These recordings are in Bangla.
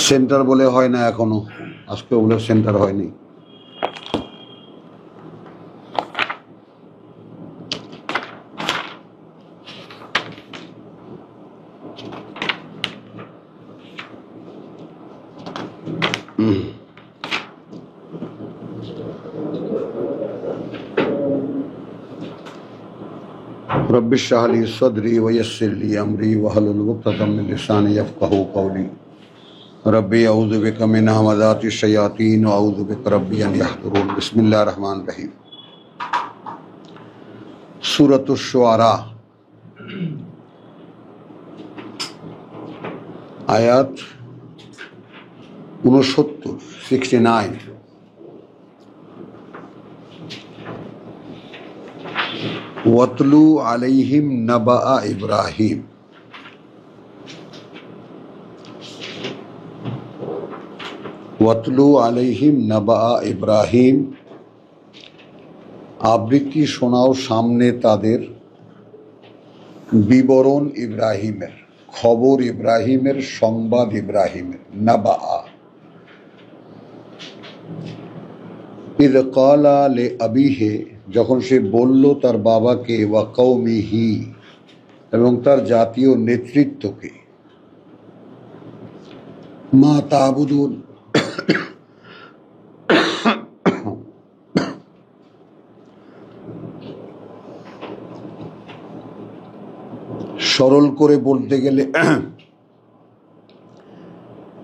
সেন্টার বলে হয় না এখনো, আজকে বলে সেন্টার হয়নি। रब्बि इश्रह ली सदरी वयस्सिर ली अमरी वहलुल उक़दतम मिन लिसानी यफ़क़हू क़ौली रब्बी अऊज़ु बिका मिन हमाज़ातिश शयातीन व अऊज़ु बिका रब्बी अन यहज़ुरून। बिस्मिल्लाहिर रहमानिर रहीम। सूरतुश शुआरा आयात 69 वतलू अलैहिम नबा इब्राहिम। वतलू अलैहिम नबा इब्राहिम, আবৃত্তি শোনাও সামনে তাদের বিবরণ ইব্রাহিমের, খবর ইব্রাহিমের, সংবাদ ইব্রাহিমের। নাবা ইদ ক্বালা লি আবিহি, যখন সে বলল তার বাবাকে, ওয়া কওমিহি, এবং তার জাতীয় নেতৃত্বকে, মা তা'বুদুন, সরল করে বলতে গেলে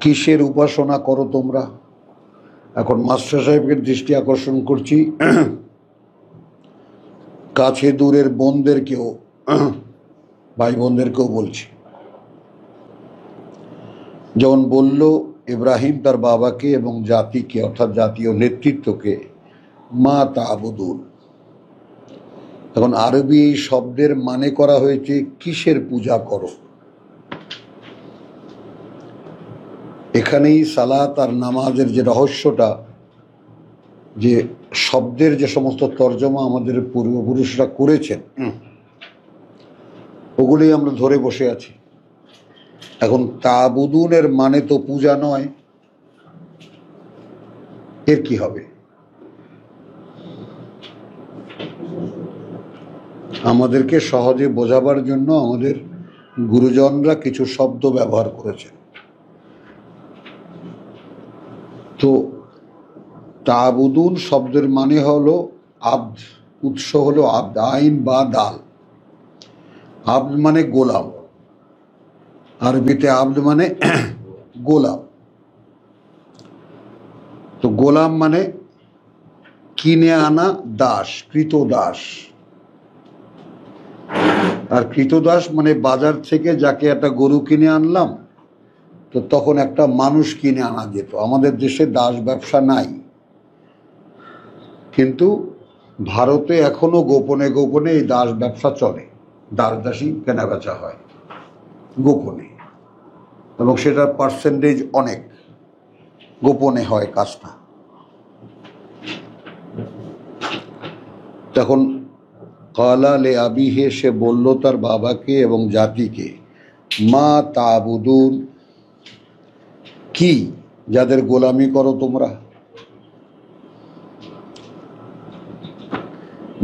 কিসের উপাসনা করো তোমরা। এখন মাস্টার সাহেবের দৃষ্টি আকর্ষণ করছি, কাছে দূরের বোনদেরকেও, ভাই বোনদেরকেও বলছি। যেমন বলল ইব্রাহিম তার বাবাকে এবং জাতিকে, অর্থাৎ জাতীয় নেতৃত্বকে, মা তা'বুদুন। এখন আরবি এই শব্দের মানে করা হয়েছে কিসের পূজা করো। এখানেই সালাত আর নামাজের যে রহস্যটা, যে শব্দের যে সমস্ত তর্জমা আমাদের পূর্বপুরুষরা করেছেন, ওগুলি আমরা ধরে বসে আছি। এখন তা'বুদুনের মানে তো পূজা নয়, এর কি হবে? আমাদেরকে সহজে বোঝাবার জন্য আমাদের গুরুজনরা কিছু শব্দ ব্যবহার করেছেন। তো তা'বুদুন শব্দের মানে হলো আব্দ, উৎস হলো আব্দ, আইন বা দাল। আব্দ মানে গোলাম, আরবিতে আব্দ মানে গোলাম। তো গোলাম মানে কিনে আনা দাস, কৃতদাস। আর কৃতদাস মানে বাজার থেকে যাকে একটা গরু কিনে আনলাম, তো তখন একটা মানুষ কিনে আনা যেত। আমাদের দেশে দাস ব্যবসা নাই, কিন্তু ভারতে এখনো গোপনে গোপনে এই দাস ব্যবসা চলে। দাস দাসী কেনা বেচা হয় গোপনে, এবং সেটার পার্সেন্টেজ অনেক। গোপনে হয় কাজটা। তখন ক্বালা লি আবিহি, সে বলল তার বাবাকে এবং জাতিকে, মা তা'বুদুন, কি যাদের গোলামি করো তোমরা,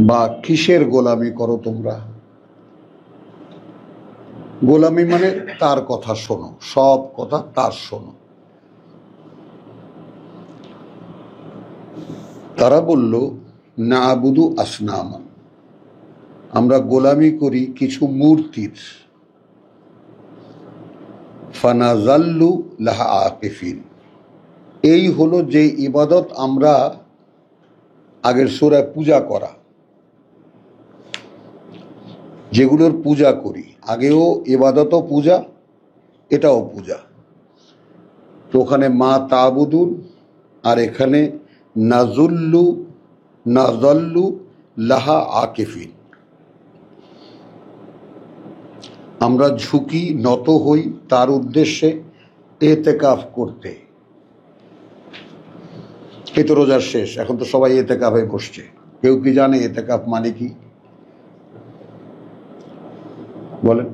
বা কিসের গোলামি করো তোমরা। গোলামি মানে তার কথা শোনো, সব কথা তার শোনো। তারা বলল, না'বুদু আসনামান, আমরা গোলামি করি কিছু মূর্তির। ফানাযাল্লু লাহা আকিফিন, এই হলো যে ইবাদত আমরা আগের সূরায় পূজা করা, যেগুলোর পূজা করি। আগেও ইবাদতও পূজা, এটাও পূজা। তো ওখানে মা তা'বুদুন, আর এখানে নাযাল্লু লাহা আকিফিন, আমরা ঝুঁকি, নত হই তার উদ্দেশ্যে এতেকাফ করতে। এই তো রোজার শেষ, এখন তো সবাই এতেকাফে বসছে। কেউ কি জানে এতেকাফ মানে কি? বলেন।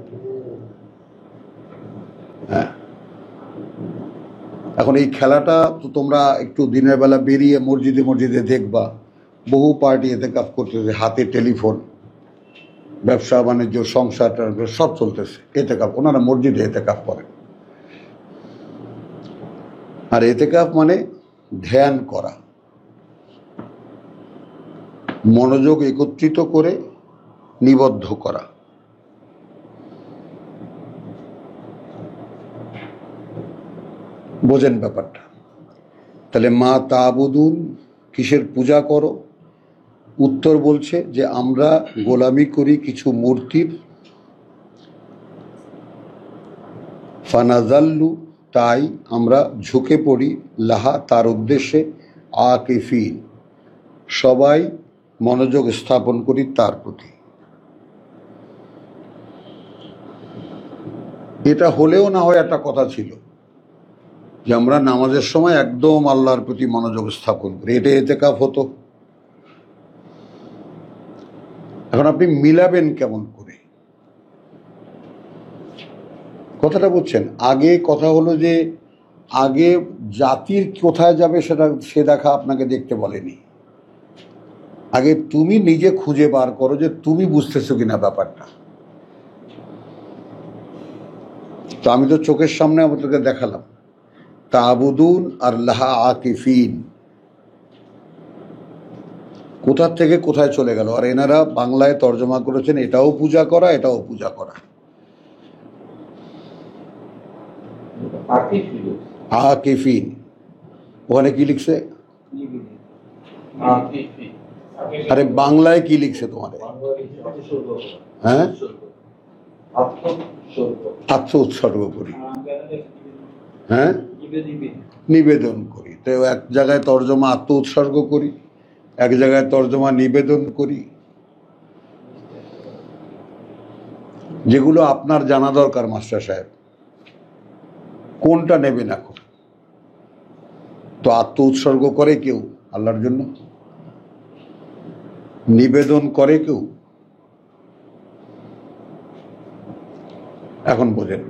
হ্যাঁ, এখন এই খেলাটা তো তোমরা একটু দিনের বেলা বেরিয়ে মসজিদে মসজিদে দেখবা, বহু পার্টি এতেকাফ করতেছে, হাতে টেলিফোন, ব্যবসা বাণিজ্য, সংসার সব চলতেছে, এতেকাফ, ওনারা মসজিদে এতেকাফ করেন। আর এতেকাফ মানে ধ্যান করা, মনোযোগ একত্রিত করে নিবদ্ধ করা। বোঝেন ব্যাপারটা? তাহলে মা তাবুদুন, কিসের পূজা করো? উত্তর বলছে যে আমরা গোলামি করি কিছু মূর্তির। ফানাজাল্লু, তাই আমরা ঝুঁকে পড়ি, লাহা, তার উদ্দেশ্যে, আকিফিন, সবাই মনোযোগ স্থাপন করি তার প্রতি। এটা হলেও না হয় একটা কথা ছিল যে আমরা নামাজের সময় একদম আল্লাহর প্রতি মনোযোগ স্থাপন করি, এটা এতেকাফ হতো। এখন আপনি মিলাবেন কেমন করে? কথাটা বুঝছেন? আগে কথা হলো যে আগে জাতির কোথায় যাবে সেটা সে দেখা আপনাকে দেখতে বলেনি। আগে তুমি নিজে খুঁজে বার করো যে তুমি বুঝতেছো কিনা ব্যাপারটা। তো আমি তো চোখের সামনে আমাদেরকে দেখালাম, তাবুদুন আর লাহা আকিফিন, কোথা থেকে কোথায় চলে গেল। আর এনারা বাংলায় তর্জমা করেছেন এটাও পূজা করা, এটাও পূজা করা। আকিফিন, ওখানে কি লিখছে? আরে বাংলায় কি লিখছে তোমাদের? হ্যাঁ, আত্ম উৎসর্গ করি, হ্যাঁ, নিবেদন করি। তো এক জায়গায় তর্জমা আত্ম উৎসর্গ করি, এক জায়গায় তর্জমা নিবেদন করি। যেগুলো আপনার জানা দরকার মাস্টার সাহেব, কোনটা নেবেন এখন? তো আত্ম উৎসর্গ করে কেউ আল্লাহর জন্য, নিবেদন করে কেউ। এখন বোঝেন?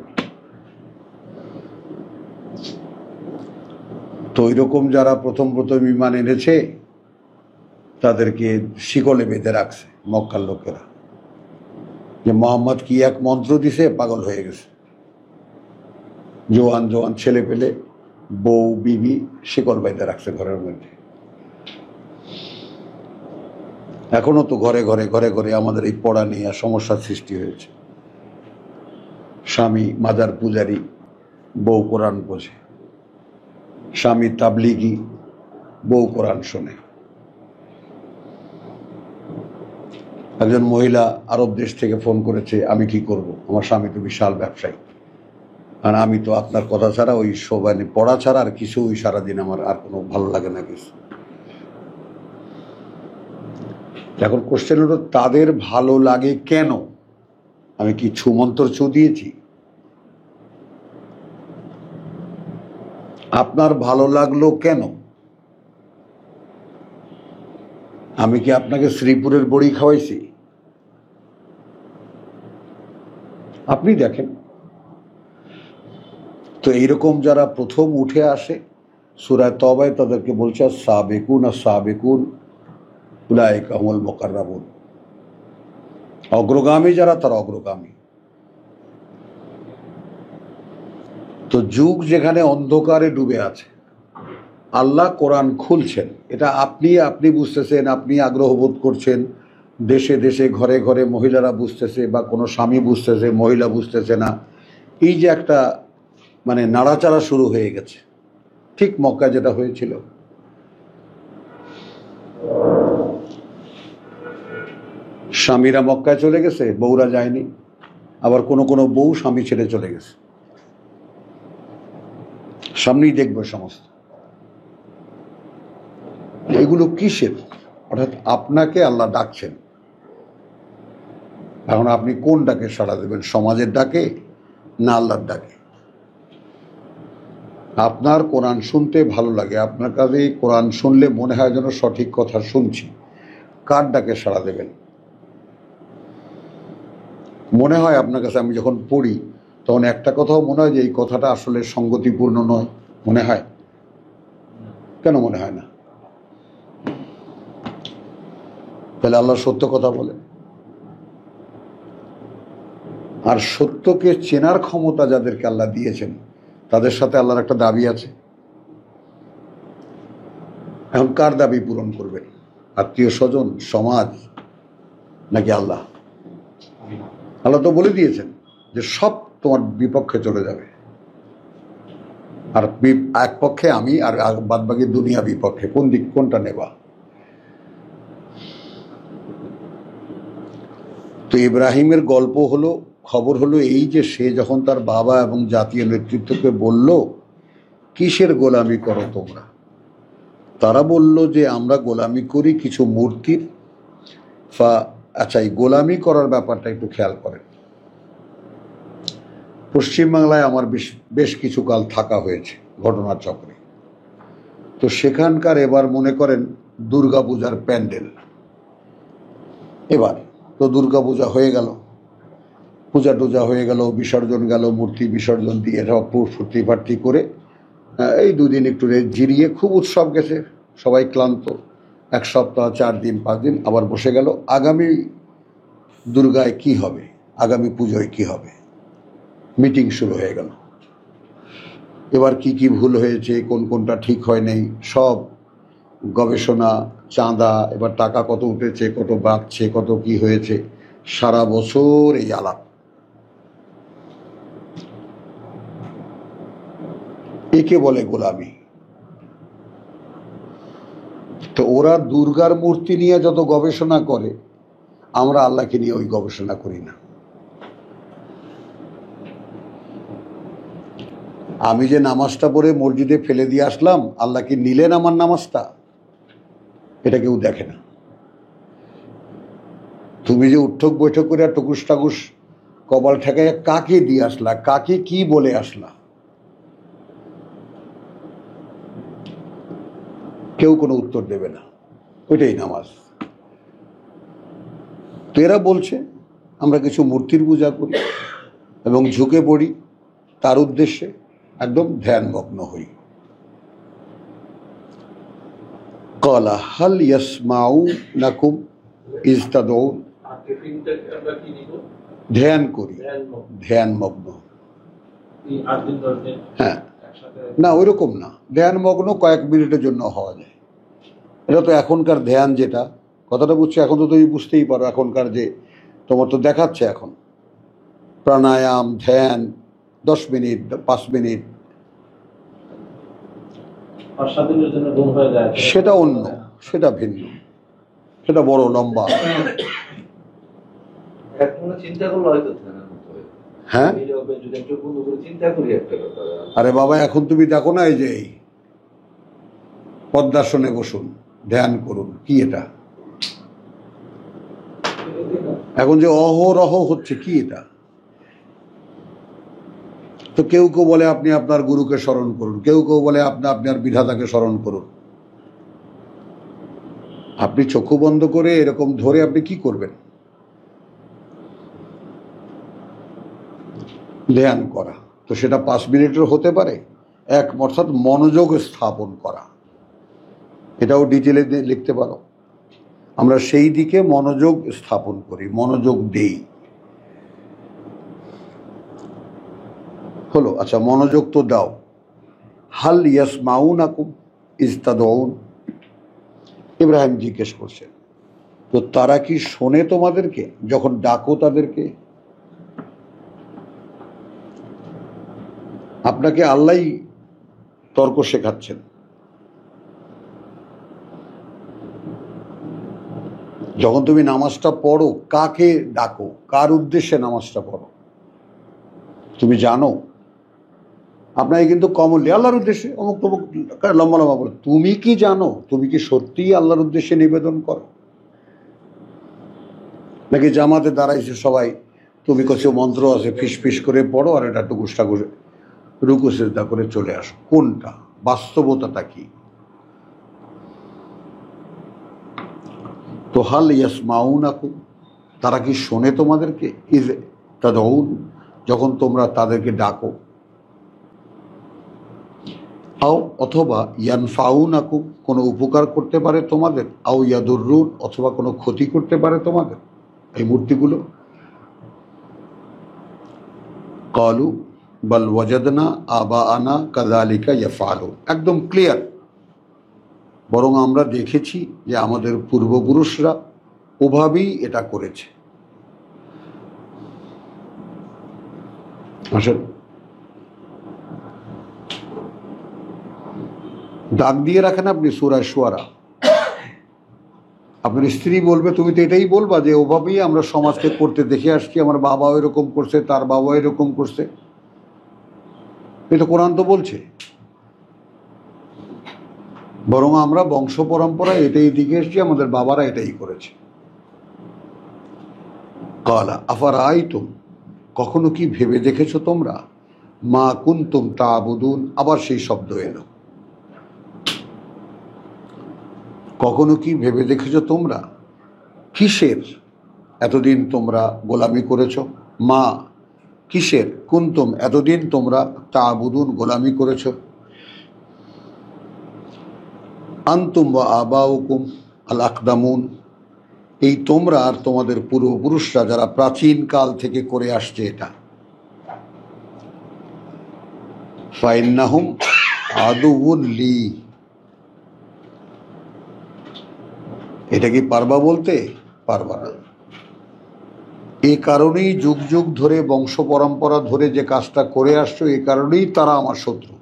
তো ওইরকম যারা প্রথম প্রথম ঈমান এনেছে তাদেরকে শিকলে বেঁধে রাখছে মক্কার লোকেরা, যে মোহাম্মদ কি এক মন্ত্র দিছে, পাগল হয়ে গেছে। জোয়ান জোয়ান ছেলে পেলে, বউ বিবি শিকল বেঁধে রাখছে ঘরের মধ্যে। এখনো তো ঘরে ঘরে ঘরে ঘরে আমাদের এই পড়া নিয়ে সমস্যার সৃষ্টি হয়েছে। স্বামী মাজার পূজারী, বউ কোরআন বোঝে। স্বামী তাবলিগি, বউ কোরআন শোনে। একজন মহিলা আরব দেশ থেকে ফোন করেছে, আমি কি করব, আমার স্বামী তো বিশাল ব্যবসায়ী, আর আমি তো আপনার কথা ছাড়া ওই মানে পড়া ছাড়া আর কিছু ওই সারাদিন আমার আর কোনো ভালো লাগে না কিছু। এখন কোশ্চেন হলো তাদের ভালো লাগে কেন? আমি কি ছুমন্তর ছু দিয়েছি? আপনার ভালো লাগলো কেন? আমি কি আপনাকে শ্রীপুরের বড়ি খাওয়াইছি? আপনি দেখেন। তো এইরকম যারা প্রথম উঠে আসে সূরা তওবায় তাদেরকে বলছে সাবেকুন আর সাবেকুন উলাইকা হুমুল মুকাররাবুন, অগ্রগামী যারা তারা অগ্রগামী। তো যুগ যেখানে অন্ধকারে ডুবে আছে, আল্লাহ কোরআন খুলছেন, এটা আপনি বুঝতেছেন, আপনি আগ্রহ বোধ করছেন। দেশে দেশে ঘরে ঘরে মহিলারা বুঝতেছে, বা কোনো স্বামী বুঝতেছে, মহিলা বুঝতেছে না। এই যে একটা মানে নাড়াচাড়া শুরু হয়ে গেছে, ঠিক মক্কায় যেটা হয়েছিল। স্বামীরা মক্কায় চলে গেছে, বউরা যায়নি। আবার কোনো কোনো বউ স্বামী ছেড়ে চলে গেছে। সামনেই দেখবো সমস্ত এগুলো কিসের? অর্থাৎ আপনাকে আল্লাহ ডাকছেন। এখন আপনি কোন ডাকে সাড়া দেবেন, সমাজের ডাকে না আল্লাহর ডাকে? আপনার কোরআন শুনতে ভালো লাগে, আপনার কাছে কোরআন শুনলে মনে হয় যেন সঠিক কথা শুনছি, কার ডাকে সাড়া দেবেন? মনে হয় আপনার কাছে আমি যখন পড়ি তখন একটা কথাও মনে হয় যে এই কথাটা আসলে সঙ্গতিপূর্ণ নয়, মনে হয়? কেন মনে হয় না? তাহলে আল্লাহ সত্য কথা বলেন, আর সত্যকে চেনার ক্ষমতা যাদেরকে আল্লাহ দিয়েছেন তাদের সাথে আল্লাহর একটা দাবি আছে। এখন কার দাবি পূরণ করবেন? আত্মীয় স্বজন, সমাজ, নাকি আল্লাহ? আল্লাহ তো বলে দিয়েছেন যে সব তোমার বিপক্ষে চলে যাবে, আর এক পক্ষে আমি, আর বাদ বাকি দুনিয়া বিপক্ষে। কোন দিক, কোনটা নেবা? তো ইব্রাহিমের গল্প হলো, খবর হলো এই যে সে যখন তার বাবা এবং জাতীয় নেতৃত্বকে বলল কিসের গোলামি করো তোমরা, তারা বলল যে আমরা গোলামি করি কিছু মূর্তির। আচ্ছা, এই গোলামি করার ব্যাপারটা একটু খেয়াল করেন। পশ্চিমবাংলায় আমার বেশ কিছু কাল থাকা হয়েছে ঘটনার চক্রে। তো সেখানকার এবার মনে করেন দুর্গাপূজার প্যান্ডেল, এবার তো দুর্গাপূজা হয়ে গেল, পূজা টুজা হয়ে গেল, বিসর্জন গেল, মূর্তি বিসর্জন দিয়ে সব ফুর্তি ফার্তি করে এই দুদিন একটু জিরিয়ে খুব উৎসব গেছে, সবাই ক্লান্ত। এক সপ্তাহ, 4 দিন 5 দিন আবার বসে গেল। আগামী দুর্গায় কি হবে, আগামী পুজোয় কি হবে, মিটিং শুরু হয়ে গেল। এবার কি কি ভুল হয়েছে, কোনটা ঠিক হয় নাই, সব গবেষণা, চাঁদা, এবার টাকা কত উঠেছে, কত বাড়ছে, কত কি হয়েছে, সারা বছর এই আলাপ। একে বলে গোলামি। তো ওরা দুর্গার মূর্তি নিয়ে যত গবেষণা করে, আমরা আল্লাহকে নিয়ে ওই গবেষণা করি না। আমি যে নামাজটা পড়ে মসজিদে ফেলে দিয়ে আসলাম, আল্লাহ কি নিলেন আমার নামাজটা? এটা কেউ দেখে না। তুমি যে উঠক বৈঠক করে টুকুস টাকুস কপাল ঠেকায় কাকে দিয়ে আসলা, কাকে কি বলে আসলা, কেউ কোনো উত্তর দেবে না। ওইটাই নামাজ। তো এরা বলছে আমরা কিছু মূর্তির পূজা করি এবং ঝুঁকে পড়ি তার উদ্দেশ্যে, একদম ধ্যানমগ্ন হই। ক্বালা হাল ইয়াসমাউনাকুম ইয তাদউন, ধ্যান করি, ধ্যানমগ্ন। হ্যাঁ, না ওইরকম না, ধ্যানমগ্ন কয়েক মিনিটের জন্য হওয়া যায়। এটা তো এখনকার ধ্যান, যেটা কথাটা বুঝছো, এখন তো তুমি বুঝতেই পারো এখনকার যে তোমার তো দেখাচ্ছে এখন প্রাণায়াম, ধ্যান 10 মিনিট 5 মিনিট, সেটা অন্য, সেটা ভিন্ন, সেটা বড় লম্বা। হ্যাঁ, আরে বাবা, এখন তুমি দেখো না, এই যে পদ্মাসনে বসুন, ধ্যান করুন, কি এটা এখন যে অহরহ হচ্ছে, কি এটা? তো কেউ কেউ বলে আপনি আপনার গুরুকে স্মরণ করুন, কেউ কেউ বলে আপনি আপনার বিধাতাকে স্মরণ করুন। আপনি চক্ষু বন্ধ করে এরকম ধরে আপনি কি করবেন? ধ্যান করা তো সেটা 5 মিনিটের হতে পারে, অর্থাৎ মনোযোগ স্থাপন করা। এটাও ডিটেলে লিখতে পারো। আমরা সেই দিকে মনোযোগ স্থাপন করি, মনোযোগ দেই। হলো, আচ্ছা মনোযোগ তো দাও। হাল ইয়াসমাউনাকুম ইয তাদউন, ইব্রাহিম জিজ্ঞেস করছেন, তো তারা কি শোনে তোমাদেরকে যখন ডাকো তাদেরকে? আপনাকে আল্লাহ তর্ক শেখাচ্ছেন। যখন তুমি নামাজটা পড়ো, কাকে ডাকো, কার উদ্দেশ্যে নামাজটা পড়ো তুমি জানো? আপনাকে কিন্তু কমনলি আল্লাহর উদ্দেশ্যে অমুক তমুক লম্বা লম্বা বলো, তুমি কি জানো? তুমি কি সত্যিই আল্লাহর উদ্দেশ্যে নিবেদন করো, নাকি জামাতে দাঁড়াইছে সবাই, তুমি কিছু মন্ত্র আছে ফিস ফিস করে পড়ো আর এটা টুকুস টাকুস রুকু সিজদা করে চলে আসো? কোনটা? বাস্তবতাটা কি? তো হাল ইয়াসমাউনাকুম, তারা কি শোনে তোমাদেরকে? ইয তাদউন, যখন তোমরা তাদেরকে ডাকো। আও অথবা ইয়ানফাউনাকুম, কোনো উপকার করতে পারে তোমাদের, আও ইয়াদুররুন, অথবা কোনো ক্ষতি করতে পারে তোমাদের এই মূর্তিগুলো। ক্বালু বাল ওয়াজাদনা আবাআনা কাযালিকা ইয়াফআলুন, একদম ক্লিয়ার, বরং আমরা দেখেছি যে আমাদের পূর্বপুরুষরা ওভাবেই এটা করেছে। আসেন, ডাক দিয়ে রাখেন আপনি সূরা শুআরা। আপনার স্ত্রী বলবে, তুমি তো এটাই বলবা যে ওভাবেই আমরা সমাজকে করতে দেখে আসছি, আমার বাবাও এরকম করছে, তার বাবাও এরকম করছে। এটা কোরআন তো বলছে। বরং আমরা বংশ পরম্পরায় এটাই দিকে এসেছি, আমাদের বাবারা এটাই করেছে। ক্বালা আফারাআইতুম, কখনো কি ভেবে দেখেছো তোমরা, মা কুনতুম তা'বুদুন, আবার সেই শব্দ এলো। কখনো কি ভেবে দেখেছো তোমরা, কিসের এতদিন তোমরা গোলামি করেছো, মা কিসের, কুনতুম এতদিন তোমরা, তা'বুদুন গোলামি করেছো, আনতুম ওয়া আবাউকুম আল আকদামুন, এই তোমরা আর তোমাদের পূর্বপুরুষরা যারা প্রাচীন কাল থেকে করে আসছে এটা। ফাইন্নাহুম আদুউন লি, এটা কি পারবা বলতে? পারবা না। এই কারণেই যুগ যুগ ধরে বংশ পরম্পরা ধরে যে কাজটা করে আসছো, এই কারণেই তারা আমার শত্রু।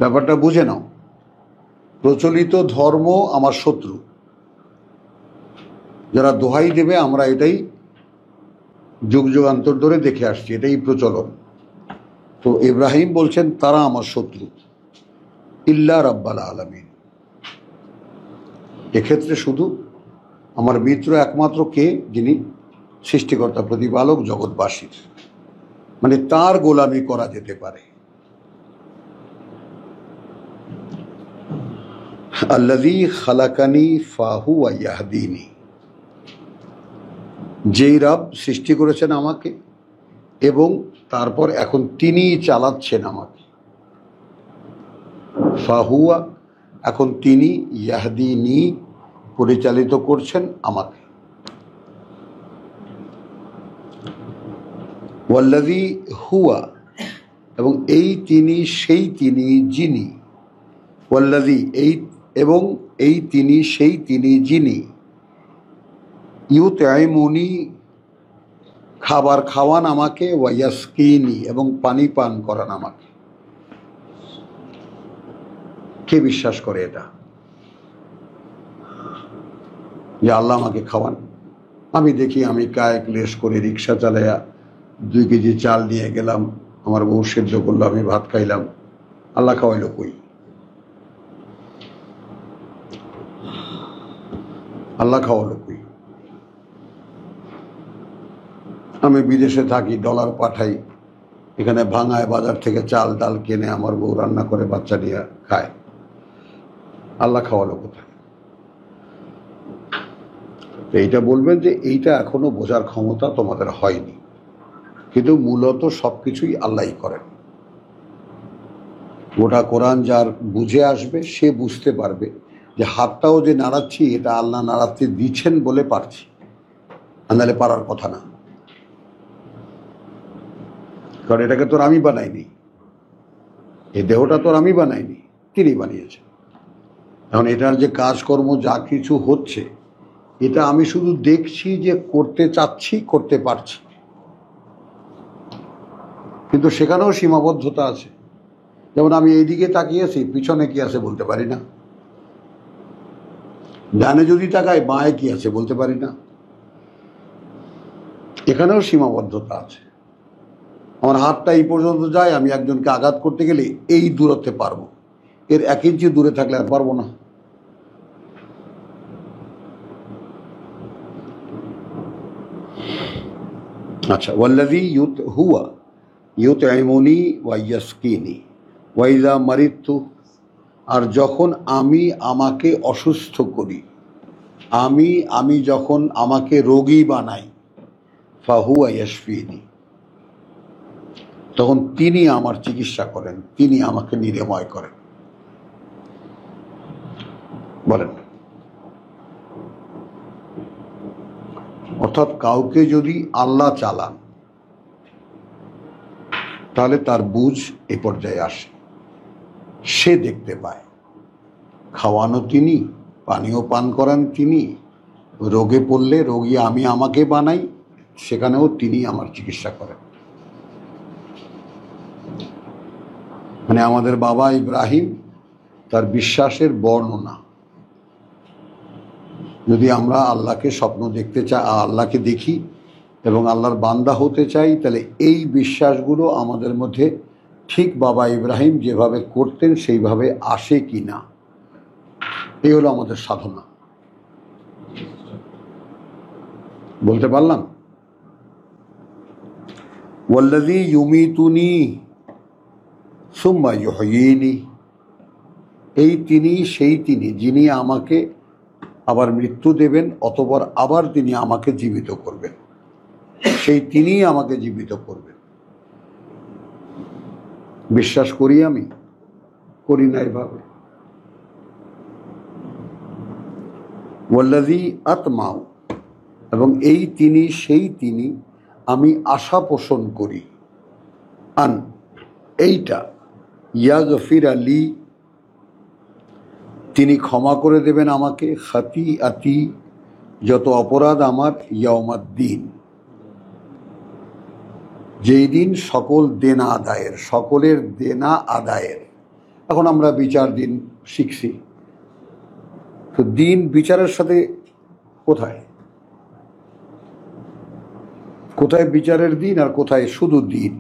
ব্যাপারটা বুঝে নাও, প্রচলিত ধর্ম আমার শত্রু, যারা দোহাই দেবে আমরা এটাই যুগ যুগান্তর ধরে দেখে আসছি, এটাই প্রচলন। তো ইব্রাহিম বলছেন তারা আমার শত্রু, ইল্লা রাব্বাল আলামিন, এক্ষেত্রে শুধু আমার মিত্র একমাত্র কে, যিনি সৃষ্টিকর্তা প্রতিপালক জগৎবাসীর, মানে তার গোলামি করা যেতে পারে। আল্লাযী খালাকানি ফাহুয়া ইয়াহদিনি, যেই রব সৃষ্টি করেছেন আমাকে এবং তারপর এখন তিনিই চালাচ্ছেন আমাকে। ফাহুয়া, এখন তিনি, ইয়াহদিনি পরিচালিত করছেন আমাকে। ওয়াল্লাযী হুয়া, এবং এই তিনি, সেই তিনি যিনি, ওয়াল্লাযী এই, এবং এই তিনি, সেই তিনি যিনি, ইউতঈমুনি খাবার খাওয়ান আমাকে, ওয়া ইয়াসকিনি এবং পানি পান করান আমাকে। কে বিশ্বাস করে এটা যে আল্লাহ আমাকে খাওয়ান? আমি দেখি আমি কায় ক্লেশ করে রিক্সা চালাইয়া 2 কেজি চাল নিয়ে গেলাম, আমার বউ সেদ্ধ করলো, আমি ভাত খাইলাম, আল্লাহ খাওয়াইলো কই? আল্লাহ খাওয়ালো কই? আমি বিদেশে থাকি, ডলার পাঠাই, এখানে ভাঙায় বাজার থেকে চাল ডাল কিনে আমার বউ রান্না করে বাচ্চা নিয়ে খায়, আল্লাহ খাওয়ালো কোথায়? এইটা বলবেন যে এইটা এখনো বোঝার ক্ষমতা তোমাদের হয়নি, কিন্তু মূলত সবকিছুই আল্লাহই করেন। গোটা কোরআন যার বুঝে আসবে সে বুঝতে পারবে যে হাতটাও যে নাড়াচ্ছি এটা আল্লাহ নাড়াতে দিচ্ছেন বলে পারছি, নাহলে পারার কথা না। কারণ এটাকে তোর আমি বানাইনি, এই দেহটা তোর আমি বানাইনি, তিনি বানিয়েছেন। এখন এটার যে কাজকর্ম যা কিছু হচ্ছে, এটা আমি শুধু দেখছি যে করতে চাচ্ছি, করতে পারছি, কিন্তু সেখানেও সীমাবদ্ধতা আছে। যেমন আমি এইদিকে তাকিয়েছি, পিছনে কি আছে বলতে পারি না, ডানে যদি তাকাই বাঁয়ে কি আছে বলতে পারি না, এখানেও সীমাবদ্ধতা আছে। আমার হাতটা এই পর্যন্ত যায়, আমি একজনকে আঘাত করতে গেলে এই দূরত্বে পারবো, এর 1 ইঞ্চি দূরে থাকলে আর পারবো না। আচ্ছা, ওয়াল্লাযী হুয়া ইউতঈমুনি ওয়া ইয়াসকিনি ওয়া ইযা মারিদতু, আর যখন আমি আমাকে অসুস্থ করি, আমি যখন আমাকে রোগী বানাই, ফাহুয়া ইয়াশফিনি, তখন তিনি আমার চিকিৎসা করেন, তিনি আমাকে নিরাময় করেন। বলেন, অর্থাৎ কাউকে যদি আল্লাহ চালান তাহলে তার বুঝ এ পর্যায়ে আসে, সে দেখতে পায়। খাওয়ানো তিনি, পানীয় পান করান তিনি, রোগে পড়লে রোগী আমি আমাকে বানাই, সেখানেও তিনি আমার চিকিৎসা করেন। মানে আমাদের বাবা ইব্রাহিম, তার বিশ্বাসের বর্ণনা। যদি আমরা আল্লাহকে স্বপ্ন দেখতে চাই, আল্লাহকে দেখি এবং আল্লাহর বান্দা হতে চাই, তাহলে এই বিশ্বাসগুলো আমাদের মধ্যে ঠিক বাবা ইব্রাহিম যেভাবে করতেন সেইভাবে আসে কি না, এই হলো আমাদের সাধনা। বলতে পারলাম? ওয়াল্লাযী ইউমীতুনি সুম্মা ইউহয়িনি, এই তিনি, সেই তিনি যিনি আমাকে আবার মৃত্যু দেবেন, অতঃপর আবার তিনি আমাকে জীবিত করবেন। সেই তিনিই আমাকে জীবিত করবেন। বিশ্বাস করি আমি? করি না এভাবে। ওয়াল্লাযী আতমাউ, এবং এই তিনি, সেই তিনি আমি আশা পোষণ করি, আন, এইটা, ইয়াগফির লি, তিনি ক্ষমা করে দেবেন আমাকে, খাতিআতি, যত অপরাধ আমার, ইয়াউমাদ্দিন, যেই দিন সকল দেনা আদায়ের, সকলের দেনা আদায়ের। এখন আমরা বিচার দিন শিখছি, তো দিন বিচারের সাথে কোথায় কোথায় বিচারের দিন আর কোথায় শুধু দিন?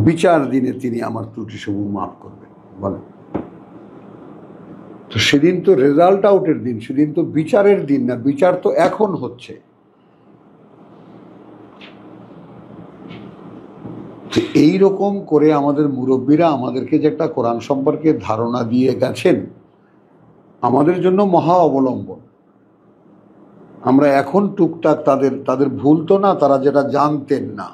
বিচার দিনে তিনি আমার ত্রুটি সমূহ মাফ করবেন। বলেন, তো সেদিন তো রেজাল্ট আউটের দিন, সেদিন তো বিচারের দিন না, বিচার তো এখন হচ্ছে। এই রকম করে আমাদের মুরব্বীরা আমাদেরকে যে একটা কোরআন সম্পর্কে ধারণা দিয়ে গেছেন, আমাদের জন্য মহা অবলম্বন। আমরা এখন টুকটাক তাদের ভুল তো না, তারা যেটা জানতেন না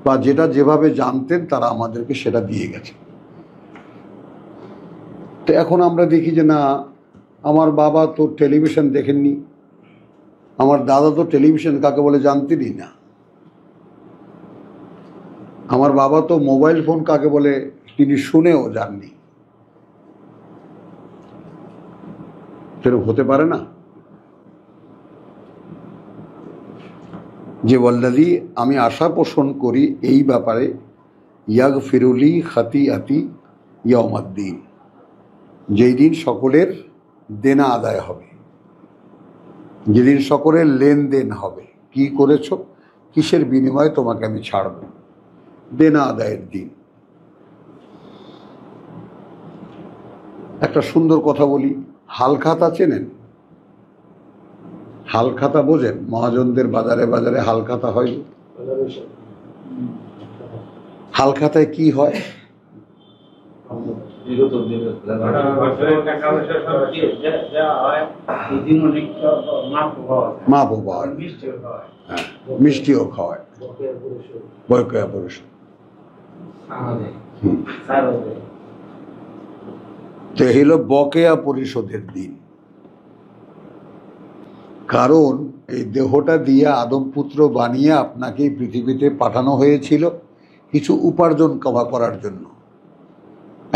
বা যেটা যেভাবে জানতেন তারা আমাদেরকে সেটা দিয়ে গেছে। তো এখন আমরা দেখি যে না, আমার বাবা তো টেলিভিশন দেখেননি, আমার দাদা তো টেলিভিশন কাকে বলে জানতেনই না, আমার বাবা তো মোবাইল ফোন কাকে বলে তিনি শুনেও যাননি। সেরকম হতে পারে না যে ওয়াল্লাযী, আমি আশা পোষণ করি এই ব্যাপারে, ইয়াগফিরুলি খাতিআতি ইয়াউমাদ্দিন, যেই দিন সকলের দেনা আদায় হবে, যেদিন সকলের লেনদেন হবে, কি করেছো, কিসের বিনিময়ে তোমাকে আমি ছাড়ব, দেনা আদায়ের দিন। একটা সুন্দর কথা বলি, হালখাতা চেনেন? হালখাতা বোঝেন? মহাজনদের বাজারে বাজারে হালখাতা হয়। হালখাতায় কি হয়? মাপও পাওয়া যায়, হ্যাঁ, মিষ্টিও খাওয়ায়, বকেয়া পরিশোধ। তো হলো বকেয়া পরিশোধের দিন। কারণ এই দেহটা দিয়ে আদম পুত্র বানিয়ে আপনাকে পৃথিবীতে পাঠানো হয়েছিল কিছু উপার্জন করার জন্য।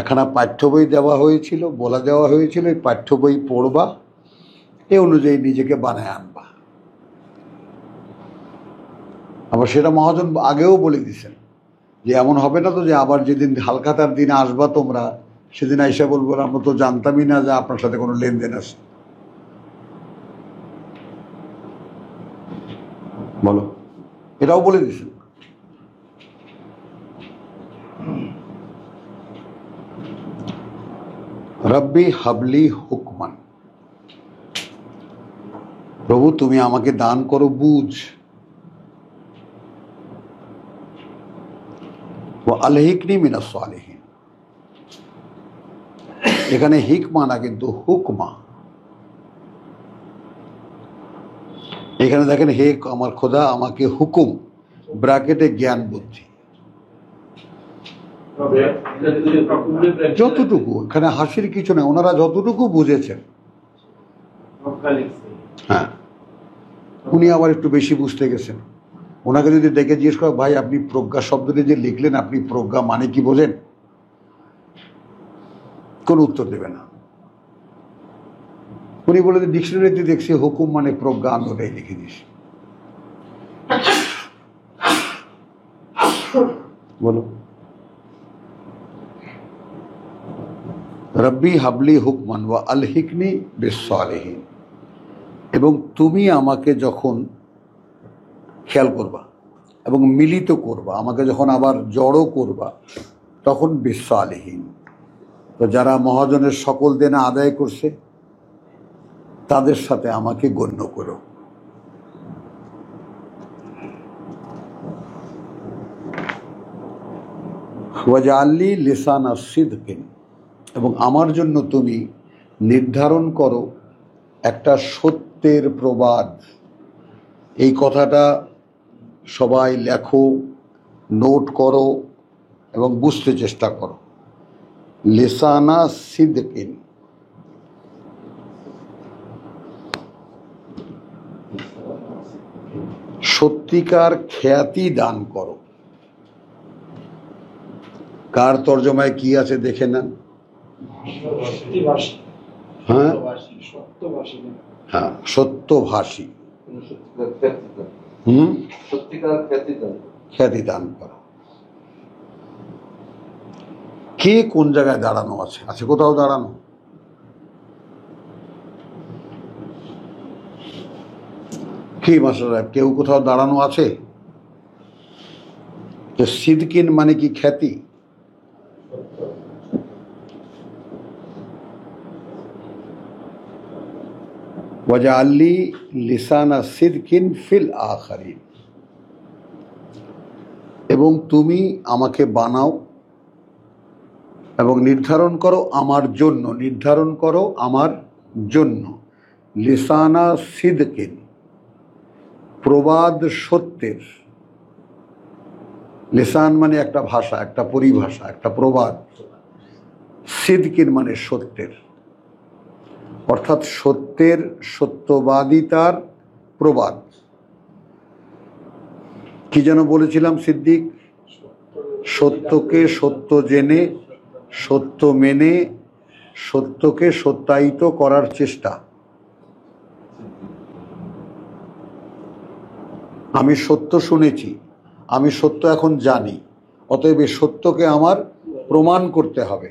একখানা পাঠ্য বই দেওয়া হয়েছিল, বলা দেওয়া হয়েছিল এই পাঠ্য বই পড়বা, এ অনুযায়ী নিজেকে বানায় আনবা। আবার সেটা মহাজন আগেও বলে দিছেন যে এমন হবে না তো যে আবার যেদিন হালখাতার দিনে আসবা তোমরা, সেদিন আইসা বলবো আমরা তো জানতামই না যে আপনার সাথে কোনো লেনদেন আছে। বলো, এটাও বলে দিছেন। রব্বি হাবলি হুকমান, প্রভু তুমি আমাকে দান করো বুঝ, ও আলহিকনি মিনাস সালিহিন, এখানে হিকমা না, কিন্তু হুকমা। এখানে দেখেন, হে আমার খোদা আমাকে হুকুম, ব্র্যাকেটে জ্ঞান বুদ্ধি, যতটুকু, এখানে হাসির কিছু নেই, ওনারা যতটুকু বুঝেছেন। হ্যাঁ, উনি আবার একটু বেশি বুঝতে গেছেন। ওনাকে যদি ডেকে জিজ্ঞেস করা, ভাই আপনি প্রজ্ঞা শব্দটি যে লিখলেন, আপনি প্রজ্ঞা মানে কি বোঝেন, কোন উত্তর দেবে না। উনি বলে যে ডিকশনারিতে দেখছি হুকুম মানে প্রজ্ঞা, আমি ওটাই লিখে দিস। বলো, রব্বি হাবলি হুকমান ওয়া আলহিকনি বিসসালিহিন, এবং তুমি আমাকে যখন খেয়াল করবা এবং মিলিত করবা, আমাকে যখন আবার জড়ো করবা, তখন বিসসালিহিন, তো যারা মহাজনের সকল দেনা আদায় করছে তাদের সাথে আমাকে গণ্য করো। ওয়াজআলনি লিসানা সিদকিন, এবং আমার জন্য তুমি নির্ধারণ করো একটা সত্যের প্রবাদ। এই কথাটা সবাই লেখো, নোট করো এবং বুঝতে চেষ্টা করো। লিসানা সিদকিন, সত্যিকার খ্যাতি দান করো। কার তর্জমায় কি আছে দেখে নেন। হ্যাঁ হ্যাঁ, সত্যভাষী, খ্যাতি দান করো। কে কোন জায়গায় দাঁড়ানো আছে? আছে কোথাও দাঁড়ানো? কি মাস্টার সাহেব, কেউ কোথাও দাঁড়ানো আছে? সিদকিন মানে কি খ্যাতি? ওয়াজআলনি লিসানা সিদকিন ফিল আখিরিন, এবং তুমি আমাকে বানাও এবং নির্ধারণ করো আমার জন্য, নির্ধারণ করো আমার জন্য লিসানা সিদকিন, প্রবাদ সত্যের। লিসান মানে একটা ভাষা, একটা পরিভাষা, একটা প্রবাদ। সিদকিন মানে সত্যের, অর্থাৎ সত্যের, সত্যবাদিতার প্রবাদ। কি যেন বলেছিলাম সিদ্দিক? সত্যকে সত্য জেনে, সত্য মেনে, সত্যকে সত্যায়িত করার চেষ্টা। আমি সত্য শুনেছি, আমি সত্য এখন জানি, অতএব এই সত্যকে আমার প্রমাণ করতে হবে,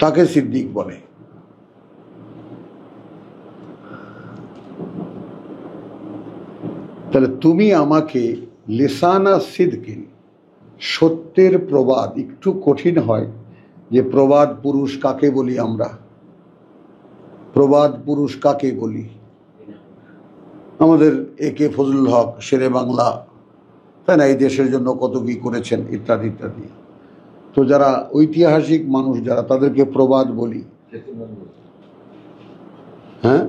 তাকে সিদ্দিক বলে। তাহলে তুমি আমাকে লিসানা সিদকিন, সত্যের প্রবাদ। একটু কঠিন হয় যে প্রবাদ পুরুষ কাকে বলি আমরা, প্রবাদ পুরুষ কাকে বলি। আমাদের একে ফজলুল হক শেরে বাংলা, তাই না, এই দেশের জন্য কত কি করেছেন ইত্যাদি ইত্যাদি। তো যারা ঐতিহাসিক মানুষ যারা, তাদেরকে প্রবাদ বলি। হ্যাঁ,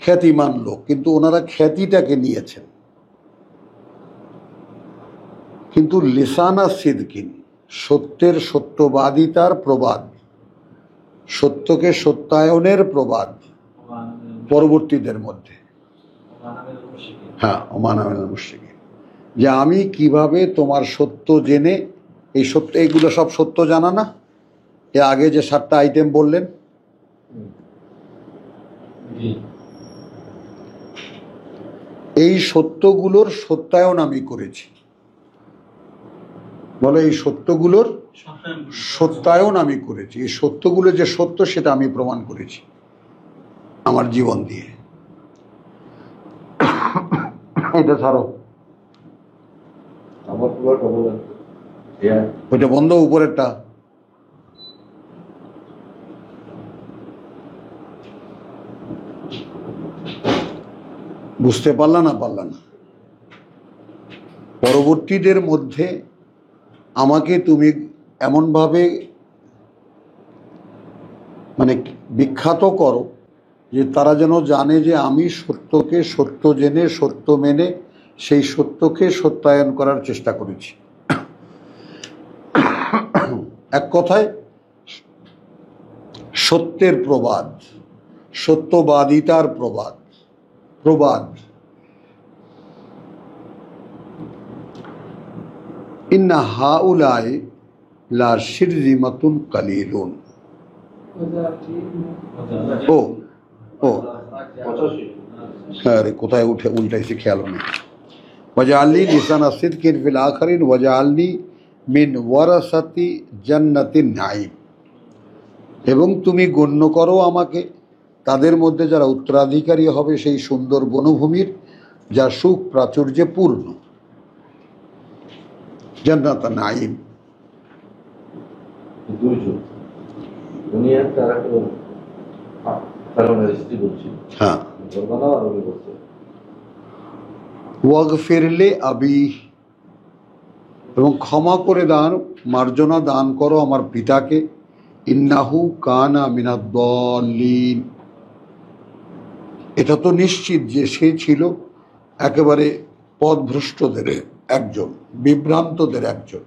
খ্যাতিমান লোক, কিন্তু ওনারা খ্যাতিটাকে নিয়েছেন। কিন্তু লিসানা সিদকিন, সত্যের, সত্যবাদিতার প্রবাদ, সত্যকে সত্যায়নের প্রবাদ পরবর্তীদের মধ্যে। হ্যাঁ, ওমান আমিনাল মুশরিকিন, যে আমি কিভাবে তোমার সত্য জেনে, এই সত্য, এইগুলো সব সত্য জানা না? এ আগে যে 7টা আইটেম বললেন, এই সত্যগুলোর সত্যায়ন আমি করেছি। বলে এই সত্যগুলোর সত্যায়ন আমি করেছি, এই সত্যগুলো যে সত্য সেটা আমি প্রমাণ করেছি আমার জীবন দিয়ে। এটা ছাড়ো, ওইটা বন্ধ, উপরেরটা। বুঝতে পারলা না? পারলা না? পরবর্তীদের মধ্যে আমাকে তুমি এমনভাবে মানে বিখ্যাত করো যে তারা যেন জানে যে আমি সত্যকে সত্য জেনে সত্য মেনে সেই সত্যকে সত্যায়ন করার চেষ্টা করেছি। এক কথায় সত্যের প্রবাদ, সত্যবাদিতার প্রবাদ। ইন্না হাউলাই লা শিরজিমাতুন কালিলুন। ও ও আরে কোথায় উল্টাইছে খেয়াল নেই। ওয়াজআলনি লিসানা সিদকিন ফিল আখিরিন ওয়াজআলনি মিন ওয়ারাসাতি জান্নাতিন নাঈম। এবং তুমি গণ্য করো আমাকে তাদের মধ্যে যারা উত্তরাধিকারী হবে সেই সুন্দর বনভূমির যা সুখ প্রাচুর্যে পূর্ণ, জান্নাত নাঈম। হ্যাঁ, ওয়াগফিরলি আবি, এবং ক্ষমা করে দান, মার্জনা দান করো আমার পিতাকে, ইন্নাহু কানা মিনাদ-দাল্লিন। এটা তো নিশ্চিত যে সে ছিল একেবারে পথভ্রষ্টদের একজন, বিভ্রান্তদের একজন।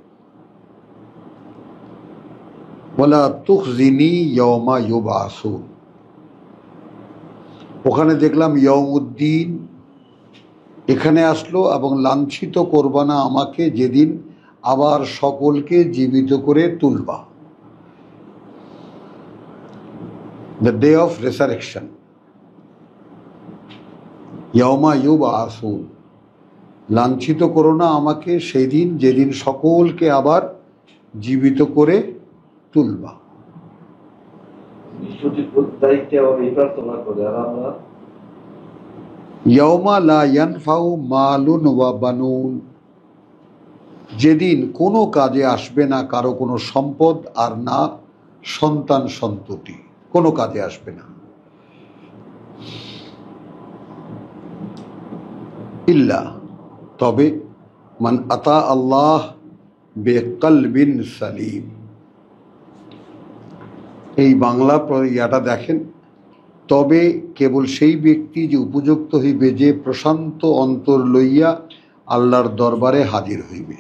ওয়ালা তুখজিনি ইয়াওমা ইউবআসুন। ওখানে দেখলাম ইয়াউমুদ্দিন এখানে আসলো, এবং লাঞ্ছিত করবা না আমাকে যেদিন আবার সকলকে জীবিত করে তুলবা, দ্য ডে অফ রেসারেকশন। ইয়াওমা ইউবআসুন, লাঞ্ছিত করো না আমাকে সেই দিন যেদিন সকলকে আবার জীবিত করে তুলবা। ইয়াওমা লা ইয়ানফাউ মালুন ওয়া বানুন, যেদিন কোনো কাজে আসবে না কারো কোনো সম্পদ আর না সন্তান সন্ততি, কোনো কাজে আসবে না। ইল্লা, তবে মান আতা আল্লাহ বেকলবিন সালিম। এই বাংলা ইয়াটা দেখেন, তবে কেবল সেই ব্যক্তি যে উপযুক্ত হইবে যে প্রশান্ত অন্তর লইয়া আল্লাহর দরবারে হাজির হইবে।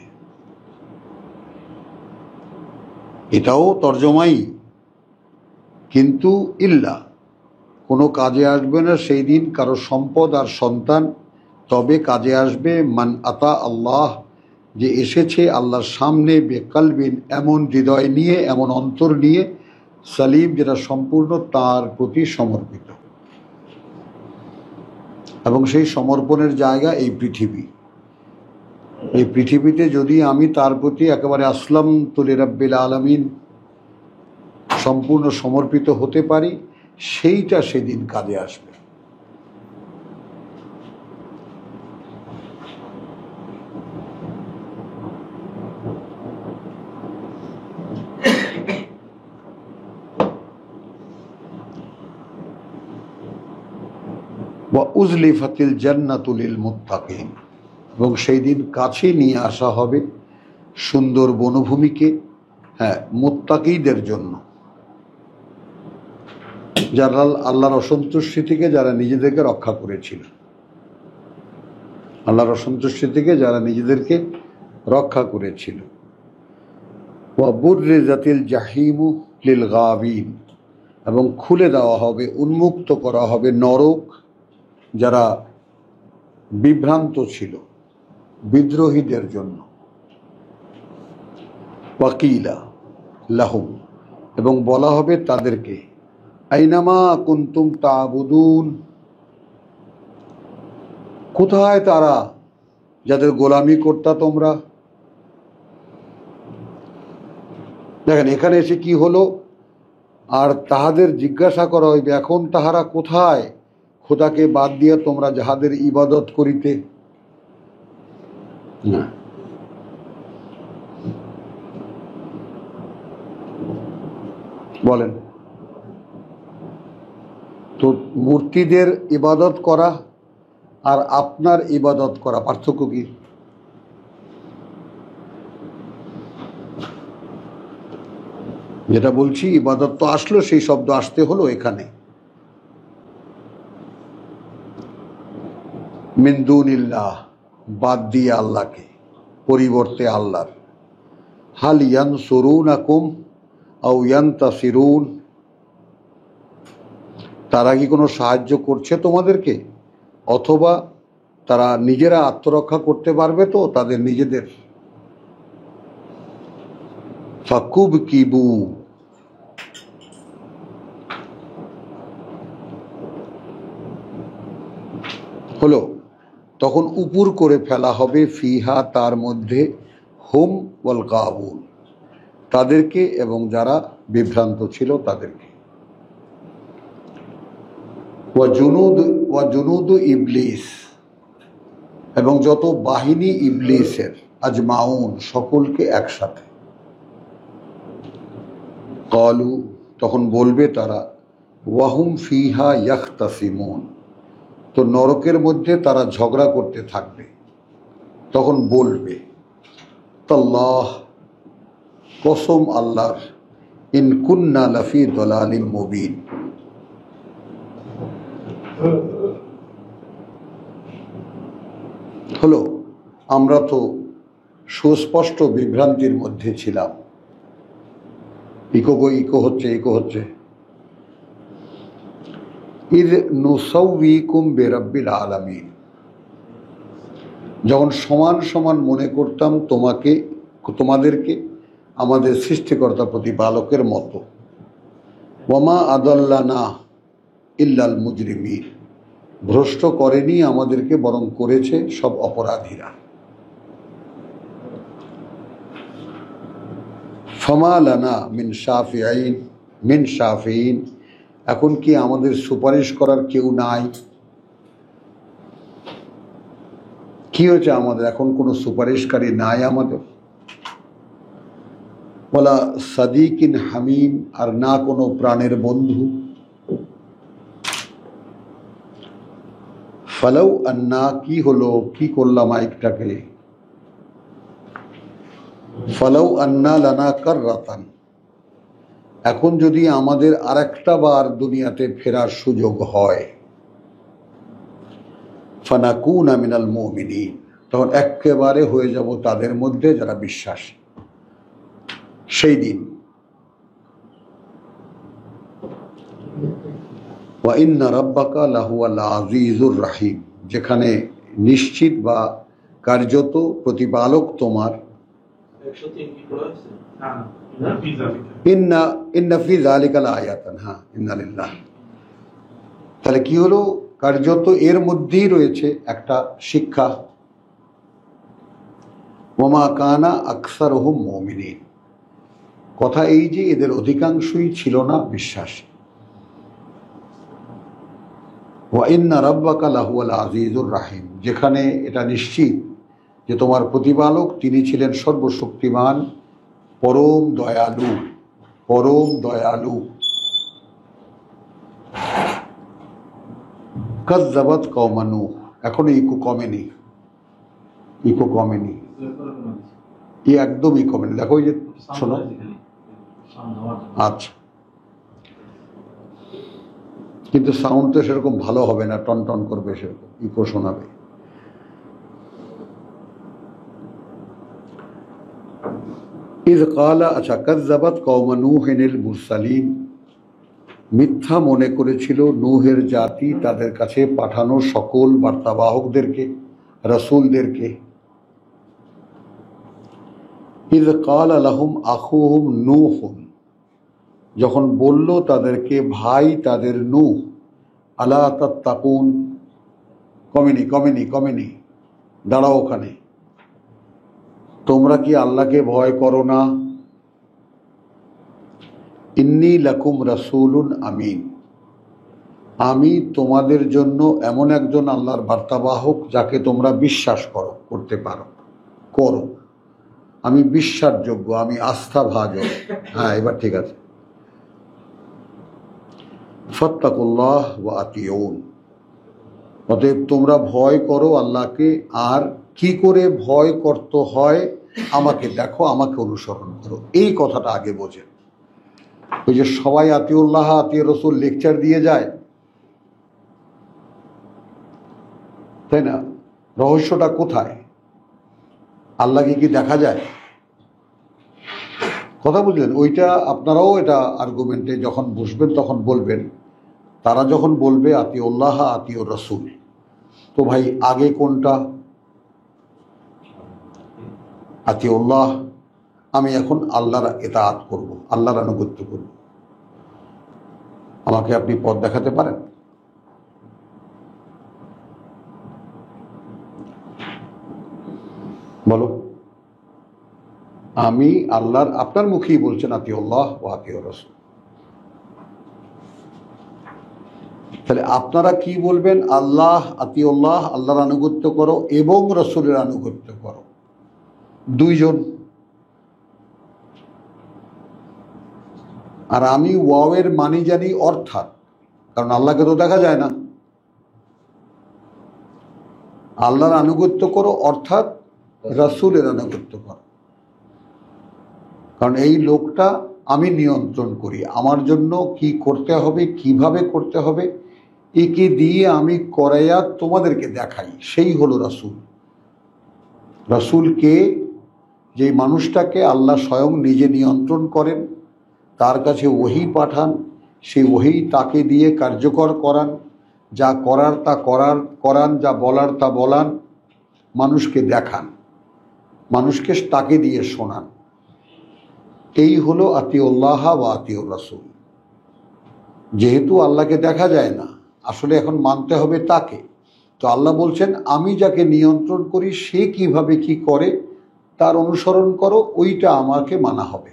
এটাও তর্জমাই, কিন্তু ইল্লা, কোনো কাজে আসবে না সেই দিন কারো সম্পদ আর সন্তান, তবে কাজে আসবে মান আতা আল্লাহ, যে এসেছে আল্লাহর সামনে বেকালবিন, এমন হৃদয় নিয়ে, এমন অন্তর নিয়ে, সালিম যেটা সম্পূর্ণ তার প্রতি সমর্পিত। এবং সেই সমর্পণের জায়গা এই পৃথিবী। এই পৃথিবীতে যদি আমি তার প্রতি একেবারে আসলাম তুলি রাব্বিল আলামিন সম্পূর্ণ সমর্পিত হতে পারি, সেইটা সেদিন কাজে আসবে। ওয়া উজলিফাতিল জান্নাতু লিল মুত্তাকিন, এবং সেই দিন কাছে নিয়ে আসা হবে সুন্দর বনভূমিকে, হ্যাঁ, মুত্তাকিদের জন্য, যারা আল্লাহর অসন্তুষ্টি থেকে যারা নিজেদেরকে রক্ষা করেছিল, আল্লাহর অসন্তুষ্টি থেকে যারা নিজেদেরকে রক্ষা করেছিল। ওয়া বুররিজাতিল জাহিমু লিল গাবিন, এবং খুলে দেওয়া হবে, উন্মুক্ত করা হবে নরক যারা বিভ্রান্ত ছিল, বিদ্রোহীদের জন্য। ওয়াকিলা লাহুম, এবং বলা হবে তাদেরকে, আইনামা কুনতুম তা'বুদুন, কোথায় তারা যাদের গোলামি করতা তোমরা। দেখেন এখানে এসে কি হলো, আর তাহাদের জিজ্ঞাসা করা হইবে এখন তাহারা কোথায়, খোদাকে বাদ দিয়া তোমরা যাহাদের ইবাদত করিতে। না, বলেন তো, মূর্তিদের ইবাদত করা আর আপনার ইবাদত করা পার্থক্য কি? যেটা বলছি ইবাদত তো আসলো, সেই শব্দ আসতে হলো এখানে। মিন দুনিল্লাহ, বাদ দিয়ে আল্লাহকে, পরিবর্তে আল্লাহর। হাল ইয়ানসুরুনাকুম আও ইয়ানতাসিরুন, তারা কি কোনো সাহায্য করছে তোমাদেরকে, অথবা তারা নিজেরা আত্মরক্ষা করতে পারবে তো তাদের নিজেদের। ফাকুব কিবু, হলো তখন উপুর করে ফেলা হবে, ফিহা তার মধ্যে, হুম ওয়াল গাবুন তাদেরকে এবং যারা বিভ্রান্ত ছিল তাদেরকে। ওয়া জুনুদ ইবলিস, এবং যত বাহিনী ইবলিসের, আজমাউন সকলকে একসাথে। ক্বালু, তখন বলবে তারা, ওয়াহুম ফিহা ইয়াখতাসিমুন, তো নরকের মধ্যে তারা ঝগড়া করতে থাকবে। তখন বলবে, তাল্লাহ, কসম আল্লাহর, ইন কুন্না লাফি দালালিম মুবিন, হলো আমরা তো সুস্পষ্ট বিভ্রান্তির মধ্যে ছিলাম। ইকো হচ্ছে। ইদ নুসাউইকুম বিরাব্বিল আলামিন, যখন সমান সমান মনে করতাম তোমাদেরকে আমাদের সৃষ্টিকর্তা প্রতিপালকের মতো। ওয়ামা আদাল্লানা ইল্লাল মুজরিমিন, ভ্রষ্ট করেনি আমাদেরকে, বরং করেছে সব অপরাধীরা। ফামা লানা মিন শাফিঈন, এখন কি আমাদের সুপারিশ করার কেউ নাই? কি হয়েছে আমাদের, এখন কোনো সুপারিশকারী নাই আমাদের? ওয়ালা সাদিকিন হামিম, আর না কোনো প্রাণের বন্ধু। ফালাউ আন্না, কি হলো, কি করলাম মাইকটাকে, ফালাউ আন্না লানা কাররাতান, এখন যদি আমাদের আরেকটা বার দুনিয়াতে ফেরার সুযোগ হয়, ফানাকুনা মিনাল মুমিনিন, তখন একেবারে হয়ে যাব তাদের মধ্যে যারা বিশ্বাসী। সেই দিন, ওয়া ইন্না রাব্বাকা লাহুয়াল আজিজুর রাহিম, যেখানে নিশ্চিত বা কার্যত প্রতিপালক তোমার, ইন্না ফি যালিকা লাআয়াতান, হ্যাঁ ইন্না লিল্লাহ। তাহলে কি হলো, কার্যত এর মধ্যেই রয়েছে একটা শিক্ষা। ওমা কানা আকসারুহুম মুমিনিন, কথা এই যে এদের অধিকাংশই ছিল না বিশ্বাসী। ওয়া ইন্না রাব্বাকা লাহুয়াল আজিজুর রাহিম, যেখানে এটা নিশ্চিত যে তোমার প্রতিপালক তিনি ছিলেন সর্বশক্তিমান, পরম দয়ালু। কাযযাবাত কওমা নূহ, এখনো ইকো কমেনি, একদমই কমেনি। দেখো এই যে শোনো, আচ্ছা, কিন্তু সাউন্ড তো সেরকম ভালো হবে না, টন টন করবে, সেরকম ইকো শোনাবে। ইয ক্বালা, আচ্ছা, কাযযাবাত কওমা নূহিনিল মুরসালিন, মিথ্যা মনে করেছিল নূহের জাতি তাদের কাছে পাঠানো সকল বার্তাবাহকদেরকে, রাসূলদেরকে। ইয ক্বালা লাহুম আখুহুম নূহুন, যখন বলল তাদেরকে ভাই তাদের নূহ, আলা তাত্তাকুন, কমেনি, দাঁড়াও ওখানে, তোমরা কি আল্লাহকে ভয় করো না? ইন্নী লাকুম রাসূলুন আমিন, আমি তোমাদের জন্য এমন একজন আল্লাহর বার্তাবাহক যাকে তোমরা বিশ্বাস করো। আমি বিশ্বাসযোগ্য, আমি আস্থাভাজন। হ্যাঁ, এবার ঠিক আছে। ফাত্তাকুল্লাহ ওয়া আতিউন, অতএব তোমরা ভয় করো আল্লাহকে, আর কি করে ভয় করতে হয় আমাকে দেখো, আমাকে অনুসরণ করো। এই কথাটা আগে বোঝেন। ওই যে সবাই আতিউল্লাহ আতিউ রসুল লেকচার দিয়ে যায়, তাই না? রহস্যটা কোথায়? আল্লাহকে কি দেখা যায়? কথা বুঝলেন? ওইটা আপনারাও এটা আর্গুমেন্টে যখন বসবেন তখন বলবেন। তারা যখন বলবে আতিউল্লাহ আতিউ রসুল, তো ভাই আগে কোনটা? আতিউল্লাহ, আমি এখন আল্লাহর ইতাআত করব, আল্লাহর আনুগত্য করব। আমাকে আপনি পথ দেখাতে পারেন? বলো। আমি আল্লাহর, আপনার মুখেই বলছেন আতিউল্লাহ ও আতিউ রাসূল। তাহলে আপনারা কি বলবেন? আল্লাহ আতিউল্লাহ, আল্লাহর আনুগত্য করো এবং রসুলের আনুগত্য করো, দুইজন। আর আমি ওয়াওয়ের মানি জানি অর্থাৎ, কারণ আল্লাহকে তো দেখা যায় না। আল্লাহর আনুগত্য করো অর্থাৎ রাসূলের আনুগত্য করো, কারণ এই লোকটা আমি নিয়ন্ত্রণ করি, আমার জন্য কি করতে হবে, কিভাবে করতে হবে, একে দিয়ে আমি করাইয়া তোমাদেরকে দেখাই, সেই হলো রাসূল। রাসূলকে, যে মানুষটাকে আল্লাহ স্বয়ং নিজে নিয়ন্ত্রণ করেন, তার কাছে ওহী পাঠান, সেই ওহী তাকে দিয়ে কার্যকর করান, যা করার তা করান, যা বলার তা বলান, মানুষকে দেখান, মানুষকে তাকে দিয়ে শোনান। এই হলো আতিউল্লাহ ওয়া আতিউর রাসূল। যেহেতু আল্লাহকে দেখা যায় না, আসলে এখন মানতে হবে তাকে। তো আল্লাহ বলছেন আমি যাকে নিয়ন্ত্রণ করি সে কিভাবে কি করে তার অনুসরণ করো, ওইটা আমাকে মানা হবে।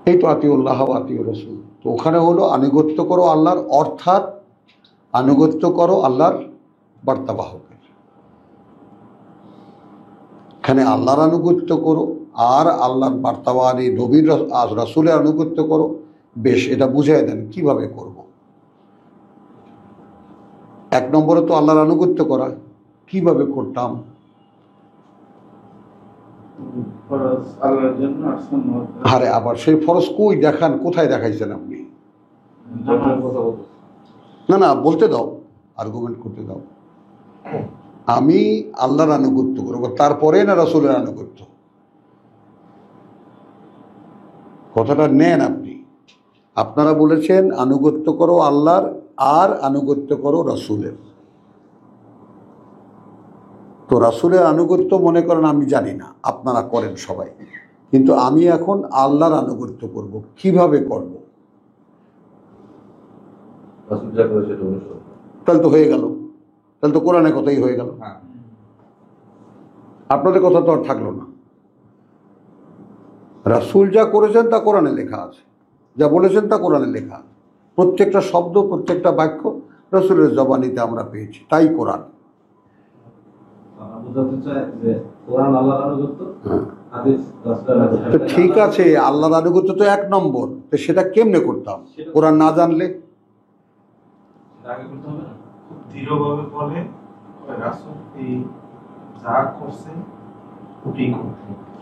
এই তো আতিউল্লাহ ওয়া আতিউর রাসূল। তো ওখানে হলো আনুগত্য করো আল্লাহর, অর্থাৎ আনুগত্য করো আল্লাহর বার্তাবাহকের। এখানে আল্লাহর আনুগত্য করো আর আল্লাহর বার্তাবাহী নবীর রাসূলের আনুগত্য করো। বেশ, এটা বুঝাই দেন কিভাবে করব। এক নম্বরে তো আল্লাহর আনুগত্য করা, কিভাবে করতাম? আরে আবার সেই ফরজ কই দেখান, কোথায় দেখাইছেন আপনি? না না, বলতে দাও, আর্গুমেন্ট করতে দাও। আমি আল্লাহর আনুগত্য করবো, তারপরে না রাসূলের আনুগত্য? কথাটা নেন আপনি। আপনারা বলেছেন আনুগত্য করো আল্লাহর আর আনুগত্য করো রাসূলের। তো রাসূলের আনুগত্য মনে করেন আমি জানি না, আপনারা করেন সবাই, কিন্তু আমি এখন আল্লাহর আনুগত্য করব, কিভাবে করব? তাহলে তো হয়ে গেল, তাহলে তো কোরআনের কথাই হয়ে গেল। আপনাদের কথা তো আর থাকলো না। রাসূল যা করেছেন তা কোরআনে লেখা আছে, যা বলেছেন তা কোরআনে লেখা আছে। প্রত্যেকটা শব্দ, প্রত্যেকটা বাক্য রাসূলের জবানিতে আমরা পেয়েছি, তাই কোরআন। তো ঠিক আছে, আল্লাহর আনুগত্য তো এক নম্বর, তো সেটা কেমনে করতাম কোরআন না জানলে?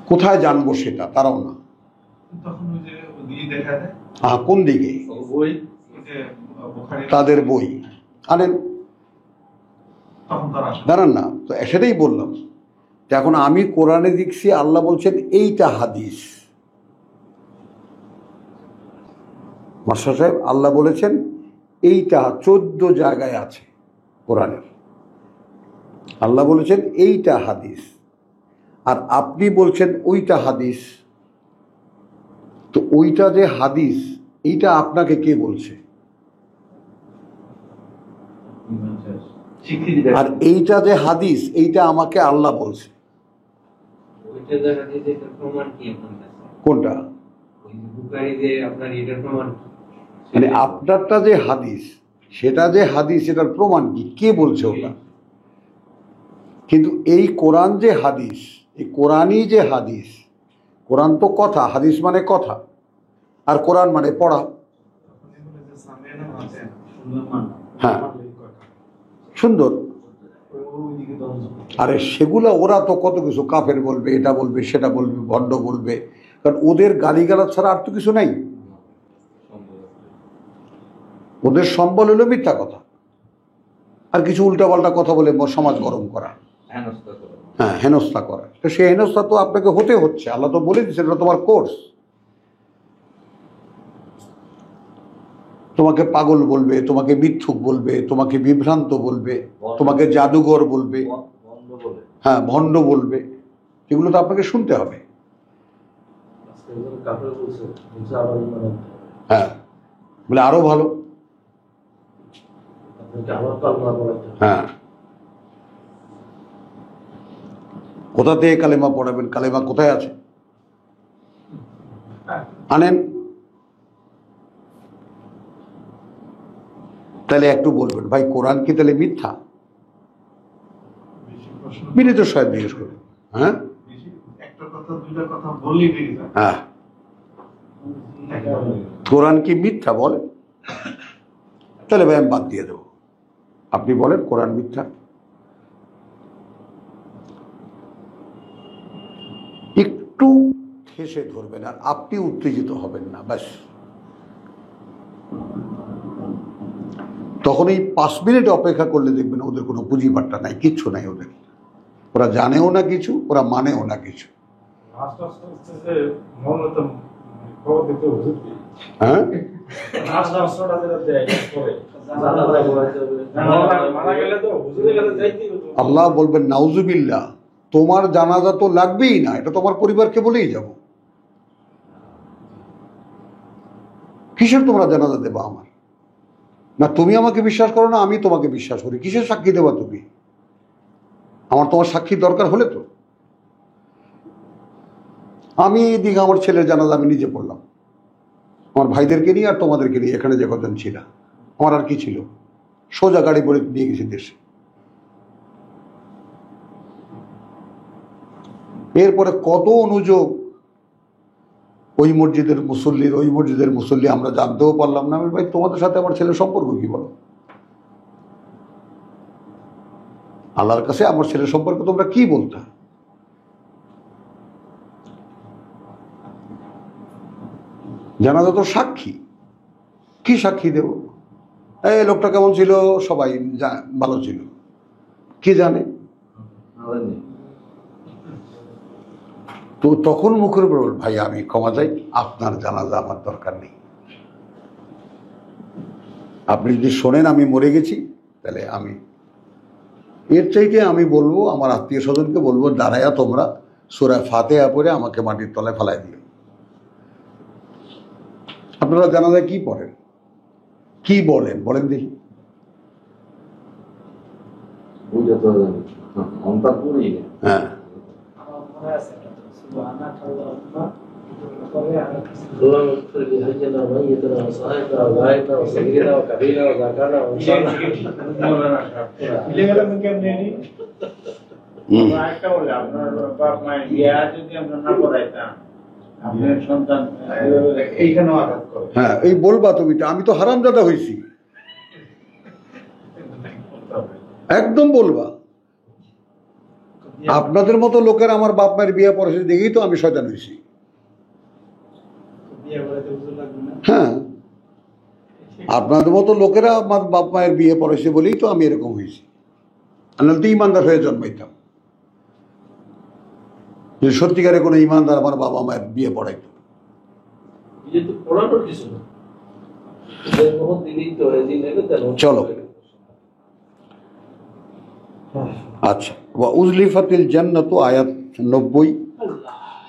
কোথায় জানবো সেটা তারাও না। কোন দিকে? তাদের বই আনেন, দাঁড়ান না, তো সেটাই বললাম। এখন আমি কোরআনে দেখছি আল্লাহ বলছেন এইটা হাদিস। মাস্টার সাহেব, আল্লাহ বলেছেন এইটা 14 জায়গায় আছে কোরআনের। আল্লাহ বলেছেন এইটা হাদিস, আর আপনি বলছেন ওইটা হাদিস। তো ওইটা যে হাদিস, এইটা আপনাকে কে বলছে? আর এইটা যে হাদিস, এইটা আমাকে আল্লাহ বলছে। কোনটা? মানে আপনারটা যে হাদিস, সেটা যে হাদিস, এটার প্রমাণ কি? কে বলছে ওটা? কিন্তু এই কোরআন যে হাদিস, এই কোরআনই যে হাদিস। কোরআন তো কথা, হাদিস মানে কথা, আর কোরআন মানে পড়া। হ্যাঁ, সুন্দর। আরে সেগুলো ওরা তো কত কিছু কাফের বলবে, এটা বলবে, সেটা বলবে, ভণ্ড বলবে, কারণ ওদের গালিগালাজ ছাড়া আর তো কিছু নাই। ওদের সম্বল হলো মিথ্যা কথা আর কিছু উল্টাপাল্টা কথা বলে সমাজ গরম করা, হ্যাঁ, হেনস্থা করা। তো সেই হেনস্থা তো আপনাকে হতে হচ্ছে, আল্লাহ তো বলে দিচ্ছেন এটা তোমার কোর্স। তোমাকে পাগল বলবে, তোমাকে মিথ্যুক বলবে, তোমাকে বিভ্রান্ত বলবে, তোমাকে জাদুঘর বলবে, হ্যাঁ, ভণ্ড বলবে, এগুলো তো আপনাকে শুনতে হবে। হ্যাঁ, বলে আরো ভালো। হ্যাঁ, কোথা থেকে কালেমা পড়াবেন? কালেমা কোথায় আছে? আনেন। তাহলে একটু বলবেন ভাই কোরআন কি তাহলে মিথ্যা? বিনীত সাহেব জিজ্ঞেস করবেন। হ্যাঁ, হ্যাঁ, কোরআন কি মিথ্যা বলে? তাহলে ভাই আমি বাদ দিয়ে দেবো। আপনি বলেন কোরআন মিথ্যা। একটু ঠেসে ধরবেন আর আপনি উত্তেজিত হবেন না, ব্যাস। তখন এই 5 মিনিট অপেক্ষা করলে দেখবেন ওদের কোনো পুঁজি পাট্টা নাই, কিচ্ছু নাই ওদের। ওরা জানেও না কিছু, ওরা মানেও না কিছু। হ্যাঁ, আল্লাহ বলবেন নাউজুবিল্লাহ, তোমার জানাজা তো লাগবেই না, এটা তোমার পরিবারকে বলেই যাব। কিসের তোমরা জানাজা দেবা আমার? না তুমি আমাকে বিশ্বাস করো না আমি তোমাকে বিশ্বাস করি, কিসের সাক্ষী দেবা তুমি? আমার তোমার সাক্ষী দরকার হলে তো আমি এদিকে আমার ছেলের জানাজা আমি নিজে পড়লাম, আমার ভাইদেরকে নিয়ে আর তোমাদেরকে নিয়ে, এখানে যে কজন ছিল, আমার আর কি ছিল, সোজা গাড়ি করে নিয়ে গেছি দেশে। এরপরে কত অনুযোগ, ওই মসজিদের মুসল্লি আমরা জানতেও পারলাম না। ভাই তোমাদের সাথে আমার ছেলের সম্পর্ক কি বলো? আল্লাহর কাছে আমার ছেলের সম্পর্কে তোমরা কি বলতে? জানাজা তো সাক্ষী, কি সাক্ষী দেব? এই লোকটা কেমন ছিল? সবাই ভালো ছিল, কি জানে? তো তখন মুখের উপর বল, ভাই আমি ক্ষমা চাই, আপনার জানাজা আমার দরকার নেই। আপনি যদি শোনেন আমি মরে গেছি, তাহলে আমি এর চাইতে আমি বলবো আমার আত্মীয় স্বজনকে বলবো, দাঁড়াইয়া তোমরা সূরা ফাতিহা পড়ে আমাকে মাটির তলায় ফেলাই দিও। আপনারা জানাজায় কি পড়েন, কি বলেন, বলেন দেখি। হ্যাঁ, হ্যাঁ, এই বলবা তুমি, আমি তো হারামজাদা হয়েছি, একদম বলবা। আপনাদের মতো লোকের আমার বাপ মায়ের বিয়ে পড়েছে দেখেই তো আমি শয়তান হয়েছি। হ্যাঁ, আপনাদের মতো লোকেরা আমার বাপ মায়ের বিয়ে পড়েছে বলেই তো আমি এরকম হয়েছি, নাহলে তো ইমানদার হয়ে জন্মাইতাম। যদি সত্যিকারে কোনো ইমানদার আমার বাবা মায়ের বিয়ে পড়াইতো। চলো, আচ্ছা, ওয়া উজলিফাতিল জান্নাতু আয়াত 90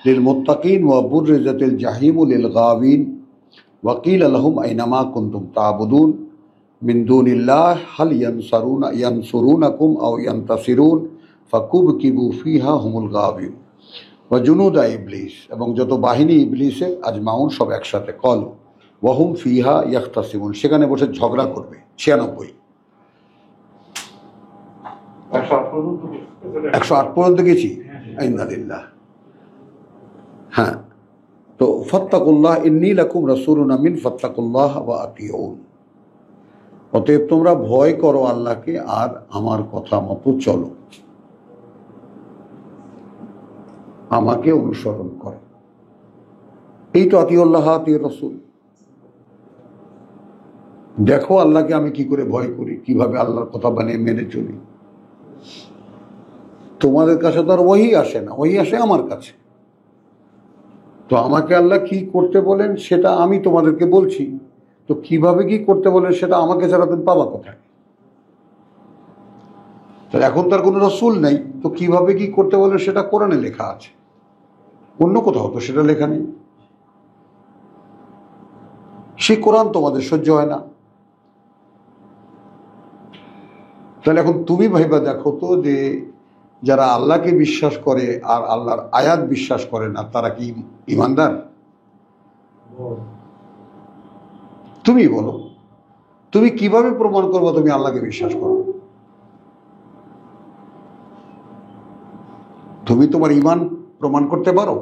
লিল মুত্তাকিন ওয়া বুররিজাতিল জাহিমু লিল গাবিন ওয়া কিলা লাহুম আইনামা কুনতুম তা'বুদুন মিন দুনিল্লাহ হাল ইয়ানসুরুনাকুম আও ইয়ানতাসিরুন ফাকুবকিবু ফিহা হুমুল গাবিন ওয়া জুনুদা ইবলিস, এবং যত বাহিনী ইবলিসের আজমাউন সব একসাথে, কল ওয়াহুম ফিহা ইয়াখতাসিমুন, সেখানে বসে ঝগড়া করবে। 96 108 পর্যন্ত গেছি। ইন্নালিল্লাহ। হ্যাঁ, তো ফাত্তাকুল্লাহ ইন্নী লাকুম রাসূলুন আমিন ফাত্তাকুল্লাহ ওয়া আতিউন অতএব তোমরা ভয় করো আল্লাহকে আর আমার কথা মতো চলো, আমাকে অনুসরণ করো। এই তো আতিউল্লাহ আতিউর রাসূল। দেখো আল্লাহকে আমি কি করে ভয় করি, কিভাবে আল্লাহর কথা মেনে চলি। তোমাদের কাছে তো আর ওহী আসে না, ওহী আসে আমার কাছে। তো আমাকে আল্লাহ কি করতে বলেন সেটা আমি তোমাদেরকে বলছি। তো কিভাবে কি করতে বলেন সেটা আমাকে ছাড়া তুমি পাবা কোথায়? তো এখন তার কোনো রসুল নেই, তো কিভাবে কি করতে বলেন সেটা কোরআনে লেখা আছে, অন্য কোথাও তো সেটা লেখা নেই। সেই কোরআন তোমাদের সহ্য হয় না। তাহলে এখন তুমি ভাইবা দেখো তো যে যারা আল্লাহকে বিশ্বাস করে আর আল্লাহর আয়াত বিশ্বাস করে না তারা কি ইমানদার? তুমি বলো, তুমি কিভাবে প্রমাণ করবো তুমি আল্লাহকে বিশ্বাস করো? তুমি তোমার ইমান প্রমাণ করতে পারো?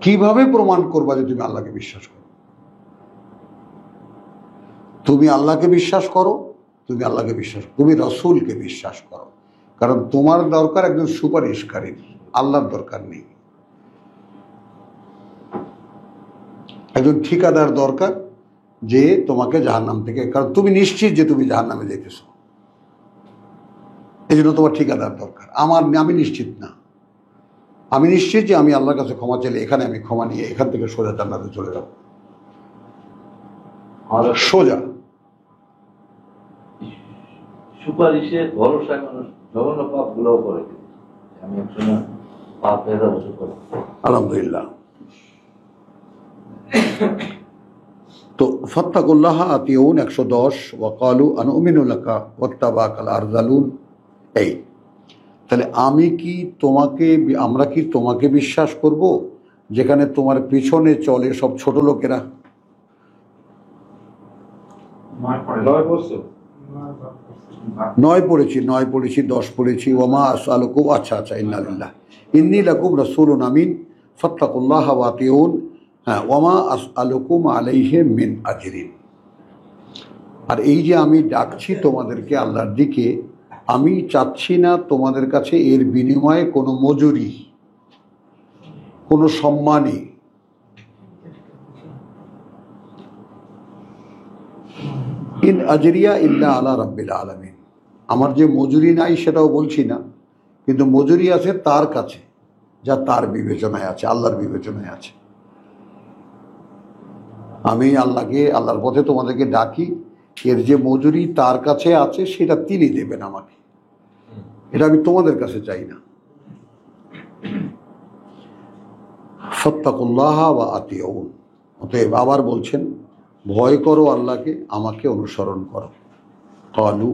কিভাবে প্রমাণ করবা যে তুমি আল্লাহকে বিশ্বাস করো? তুমি আল্লাহকে বিশ্বাস করো, তুমি আল্লাহকে বিশ্বাস করো, তুমি রসুলকে বিশ্বাস করো, কারণ তোমার দরকার একজন সুপারিশকারী, আল্লাহর দরকার নেই। একজন ঠিকাদার দরকার যে তোমাকে জাহান্নাম থেকে, কারণ তুমি নিশ্চিত যে তুমি জাহান্নামে যেতেছো, এই জন্য তোমার ঠিকাদার দরকার। আমি নিশ্চিত না, আমি নিশ্চিত যে আমি আল্লাহর কাছে ক্ষমা চাইলে এখানে আমি ক্ষমা নিয়ে এখান থেকে সোজা জান্নাতে চলে যাব, সোজা। সুপারিশে ভরসায় মানুষ জঘন্য পাপ গুলোও করে। আমি একসময় পাপ হয়ে যাবো সুপারিশ। আলহামদুলিল্লাহ। তো ফাত্তাকুল্লাহ আতিউন 110 ওয়াকালু আনুমিনু লাকা ওয়াত্তাবাকাল আরযালুন। এই তাহলে আমরা কি তোমাকে বিশ্বাস করব যেখানে তোমার পিছনে চলে সব ছোট লোকেরা? 9 পড়েছি 10 পড়েছি। ওয়ামা আসআলুকুম, আচ্ছা ইন্নালিল্লাহ ইন্নী লাকুম রাসূলুন আমিন ফাত্তাকুল্লাহ ওয়া আতিউন। হ্যাঁ, ওয়ামা আসআলুকুম আলাইহি মিন আজরিন। আর এই যে আমি ডাকছি তোমাদেরকে আল্লাহর দিকে, আমি চাচ্ছি না তোমাদের কাছে এর বিনিময়ে কোনো মজুরি, কোনো সম্মানী। ইন আজরিয়া ইল্লা আলা রাব্বিল আলামিন। আমার যে মজুরি নাই সেটাও বলছি না, কিন্তু মজুরি আছে তার কাছে, যা তার বিবেচনায় আছে, আল্লাহর বিবেচনায় আছে। আমি আল্লাহর পথে তোমাদেরকে ডাকি, এর যে মজুরি তার কাছে আছে সেটা তিনি দেবেন আমাকে, এটা আমি তোমাদের কাছে চাই না। ফাত্তাকুল্লাহ ওয়া আতিউন। অতএব আবার বলছেন, ভয় করো আল্লাহকে, আমাকে অনুসরণ করো। ক্বালু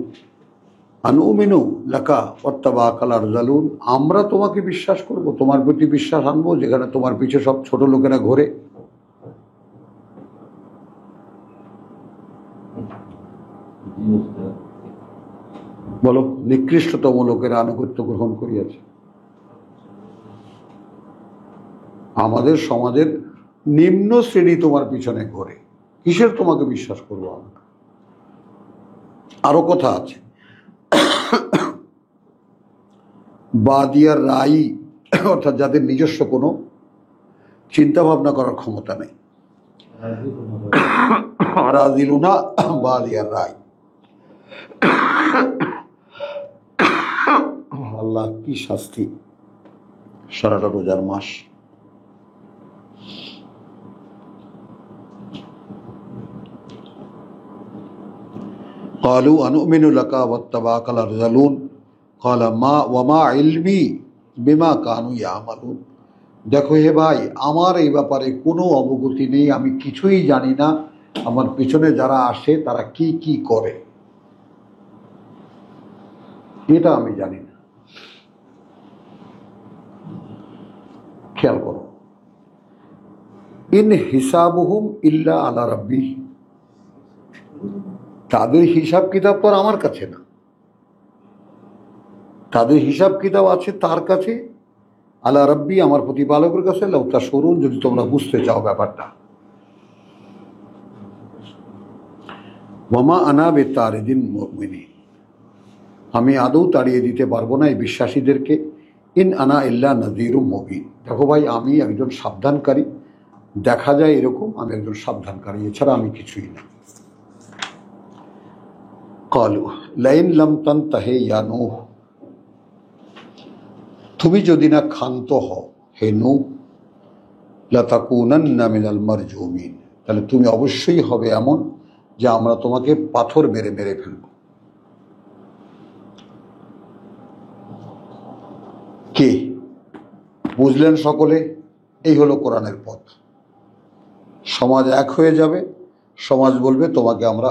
আনুমিনু লাকা ওয়াত্তাবাকাল আরযালুন। আমরা তোমাকে বিশ্বাস করব, তোমার প্রতি বিশ্বাস আনবো যেখানে তোমার পিছে সব ছোট লোকেরা ঘোরে। বলো, নিকৃষ্টতম লোকেরা আনুগত্য গ্রহণ করিয়াছে। আমাদের সমাজের নিম্ন শ্রেণী তোমার পিছনে ঘোরে, কিসের তোমাকে বিশ্বাস করবো আমরা? আরো কথা আছে, বাদিয়ার রাই, অর্থাৎ যাদের নিজস্ব কোনো চিন্তা ভাবনা করার ক্ষমতা নেই। রাজিলুনা বাদিয়ার রাই। আল্লাহ কি শাস্তি, সারাটা রোজার মাস। قالوا أنؤمن لك واتبعك الأرذلون قال ما وما علمي بما كانوا يعملون। দেখো হে ভাই, আমার এই ব্যাপারে কোনো অবগতি নেই, আমি কিছুই জানি না আমার পিছনে যারা আসে তারা কি কি করে, এটা আমি জানি না। খেয়াল করো, ইন হিসাবুহুম ইল্লা আলা রাব্বি। তাদের হিসাব কিতাব তো আমার কাছে না, তাদের হিসাব কিতাব আছে তার কাছে, আলা রাব্বি, আমার প্রতিপালকের কাছে। লাউ তাশউরুন, যদি তোমরা বুঝতে চাও ব্যাপারটা। ওয়ামা আনা বেতারিদিন মুমিনিন, আমি আদৌ তাড়িয়ে দিতে পারবো না এই বিশ্বাসীদেরকে। ইন আনা ইল্লা নাযীরুম মুবিন, দেখো ভাই আমি একজন সাবধানকারী, দেখা যায় এরকম আমি একজন সাবধানকারী, এছাড়া আমি কিছুই না। ক্বালু লাইন লাম তানতাহি ইয়া নূহ, তুমি যদি না ক্ষান্ত হও হে নূহ, লাতাকুনান্না মিনাল মারজুমিন, তাহলে তুমি অবশ্যই হবে এমন যে আমরা তোমাকে পাথর মেরে মেরে ফেলব। কে বুঝলেন সকলে? এই হলো কোরআনের পথ। সমাজ এক হয়ে যাবে, সমাজ বলবে তোমাকে আমরা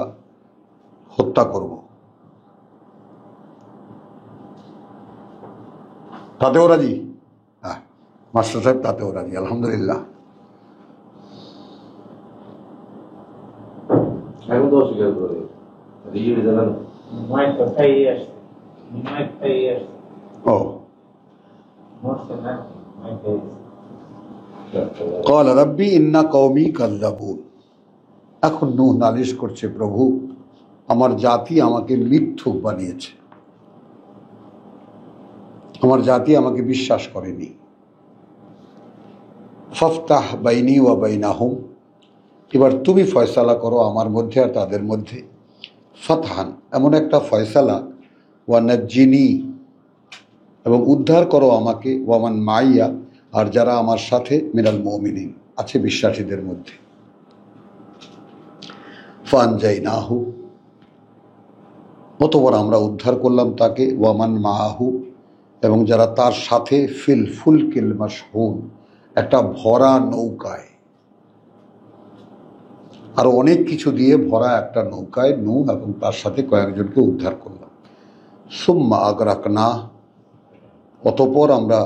হত্যা করব। তাতেও রাজি? হ্যাঁ মাস্টার সাহেব, তাতেও রাজি, আলহামদুলিল্লাহ। এখন তো অস্বীকার করে রিজিয়ে জানান ও ক্বালা রাব্বি ইন্না কওমি কাযযাবুন, এখন নূহ নালিশ করছে, প্রভু আমার জাতি আমাকে মিথ্যুক বানিয়েছে, আমার জাতি আমাকে বিশ্বাস করেনি। ফাফতাহ বাইনি ওয়া বাইনাহুম, এবার তুমি ফয়সালা করো আমার মধ্যে আর তাদের মধ্যে। ফাতহান, এমন একটা ফয়সালা, ওয়া নাজ্জিনি, এবং উদ্ধার করো আমাকে, ওয়ামান মাইয়া, আর যারা আমার সাথে, মিনাল মুমিনিন, আছে বিশ্বাসীদের মধ্যে। ফানজাইনাহু, অতঃপর আমরা উদ্ধার করলাম তাকে, ওয়ামান মাহু, এবং যারা তার সাথে, ফিল ফুলকিল মাশহুন, একটা ভরা নৌকায়, আরো অনেক কিছু দিয়ে ভরা একটা নৌকায় নূহ এবং তার সাথে কয়েকজনকে উদ্ধার করলাম। সুম্মা আগরাকনা, অতঃপর আমরা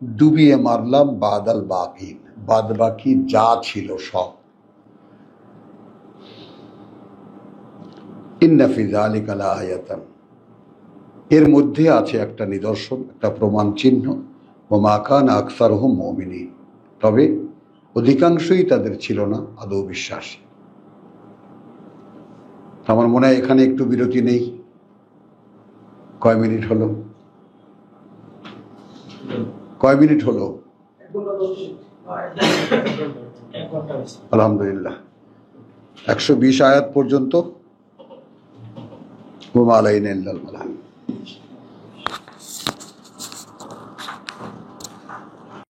ডুবিয়ে মারলাম বাদাল বাকিন, বাদ বাকি যা ছিল সব। ইন্না ফি যালিকা লাআয়াতান, এর মধ্যে আছে একটা নিদর্শন, একটা প্রমাণ চিহ্ন। ওয়া মা কানা আকসারুহুম মুমিনিন, তবে অধিকাংশই তাদের ছিল না আদৌ বিশ্বাসী। আমার মনে হয় এখানে একটু বিরতি নেই। কয় মিনিট হলো? কয় মিনিট হলো? আলহামদুলিল্লাহ। 120 আয়াত পর্যন্ত। ওয়া মা আলাইনা ইল্লাল বালাগ।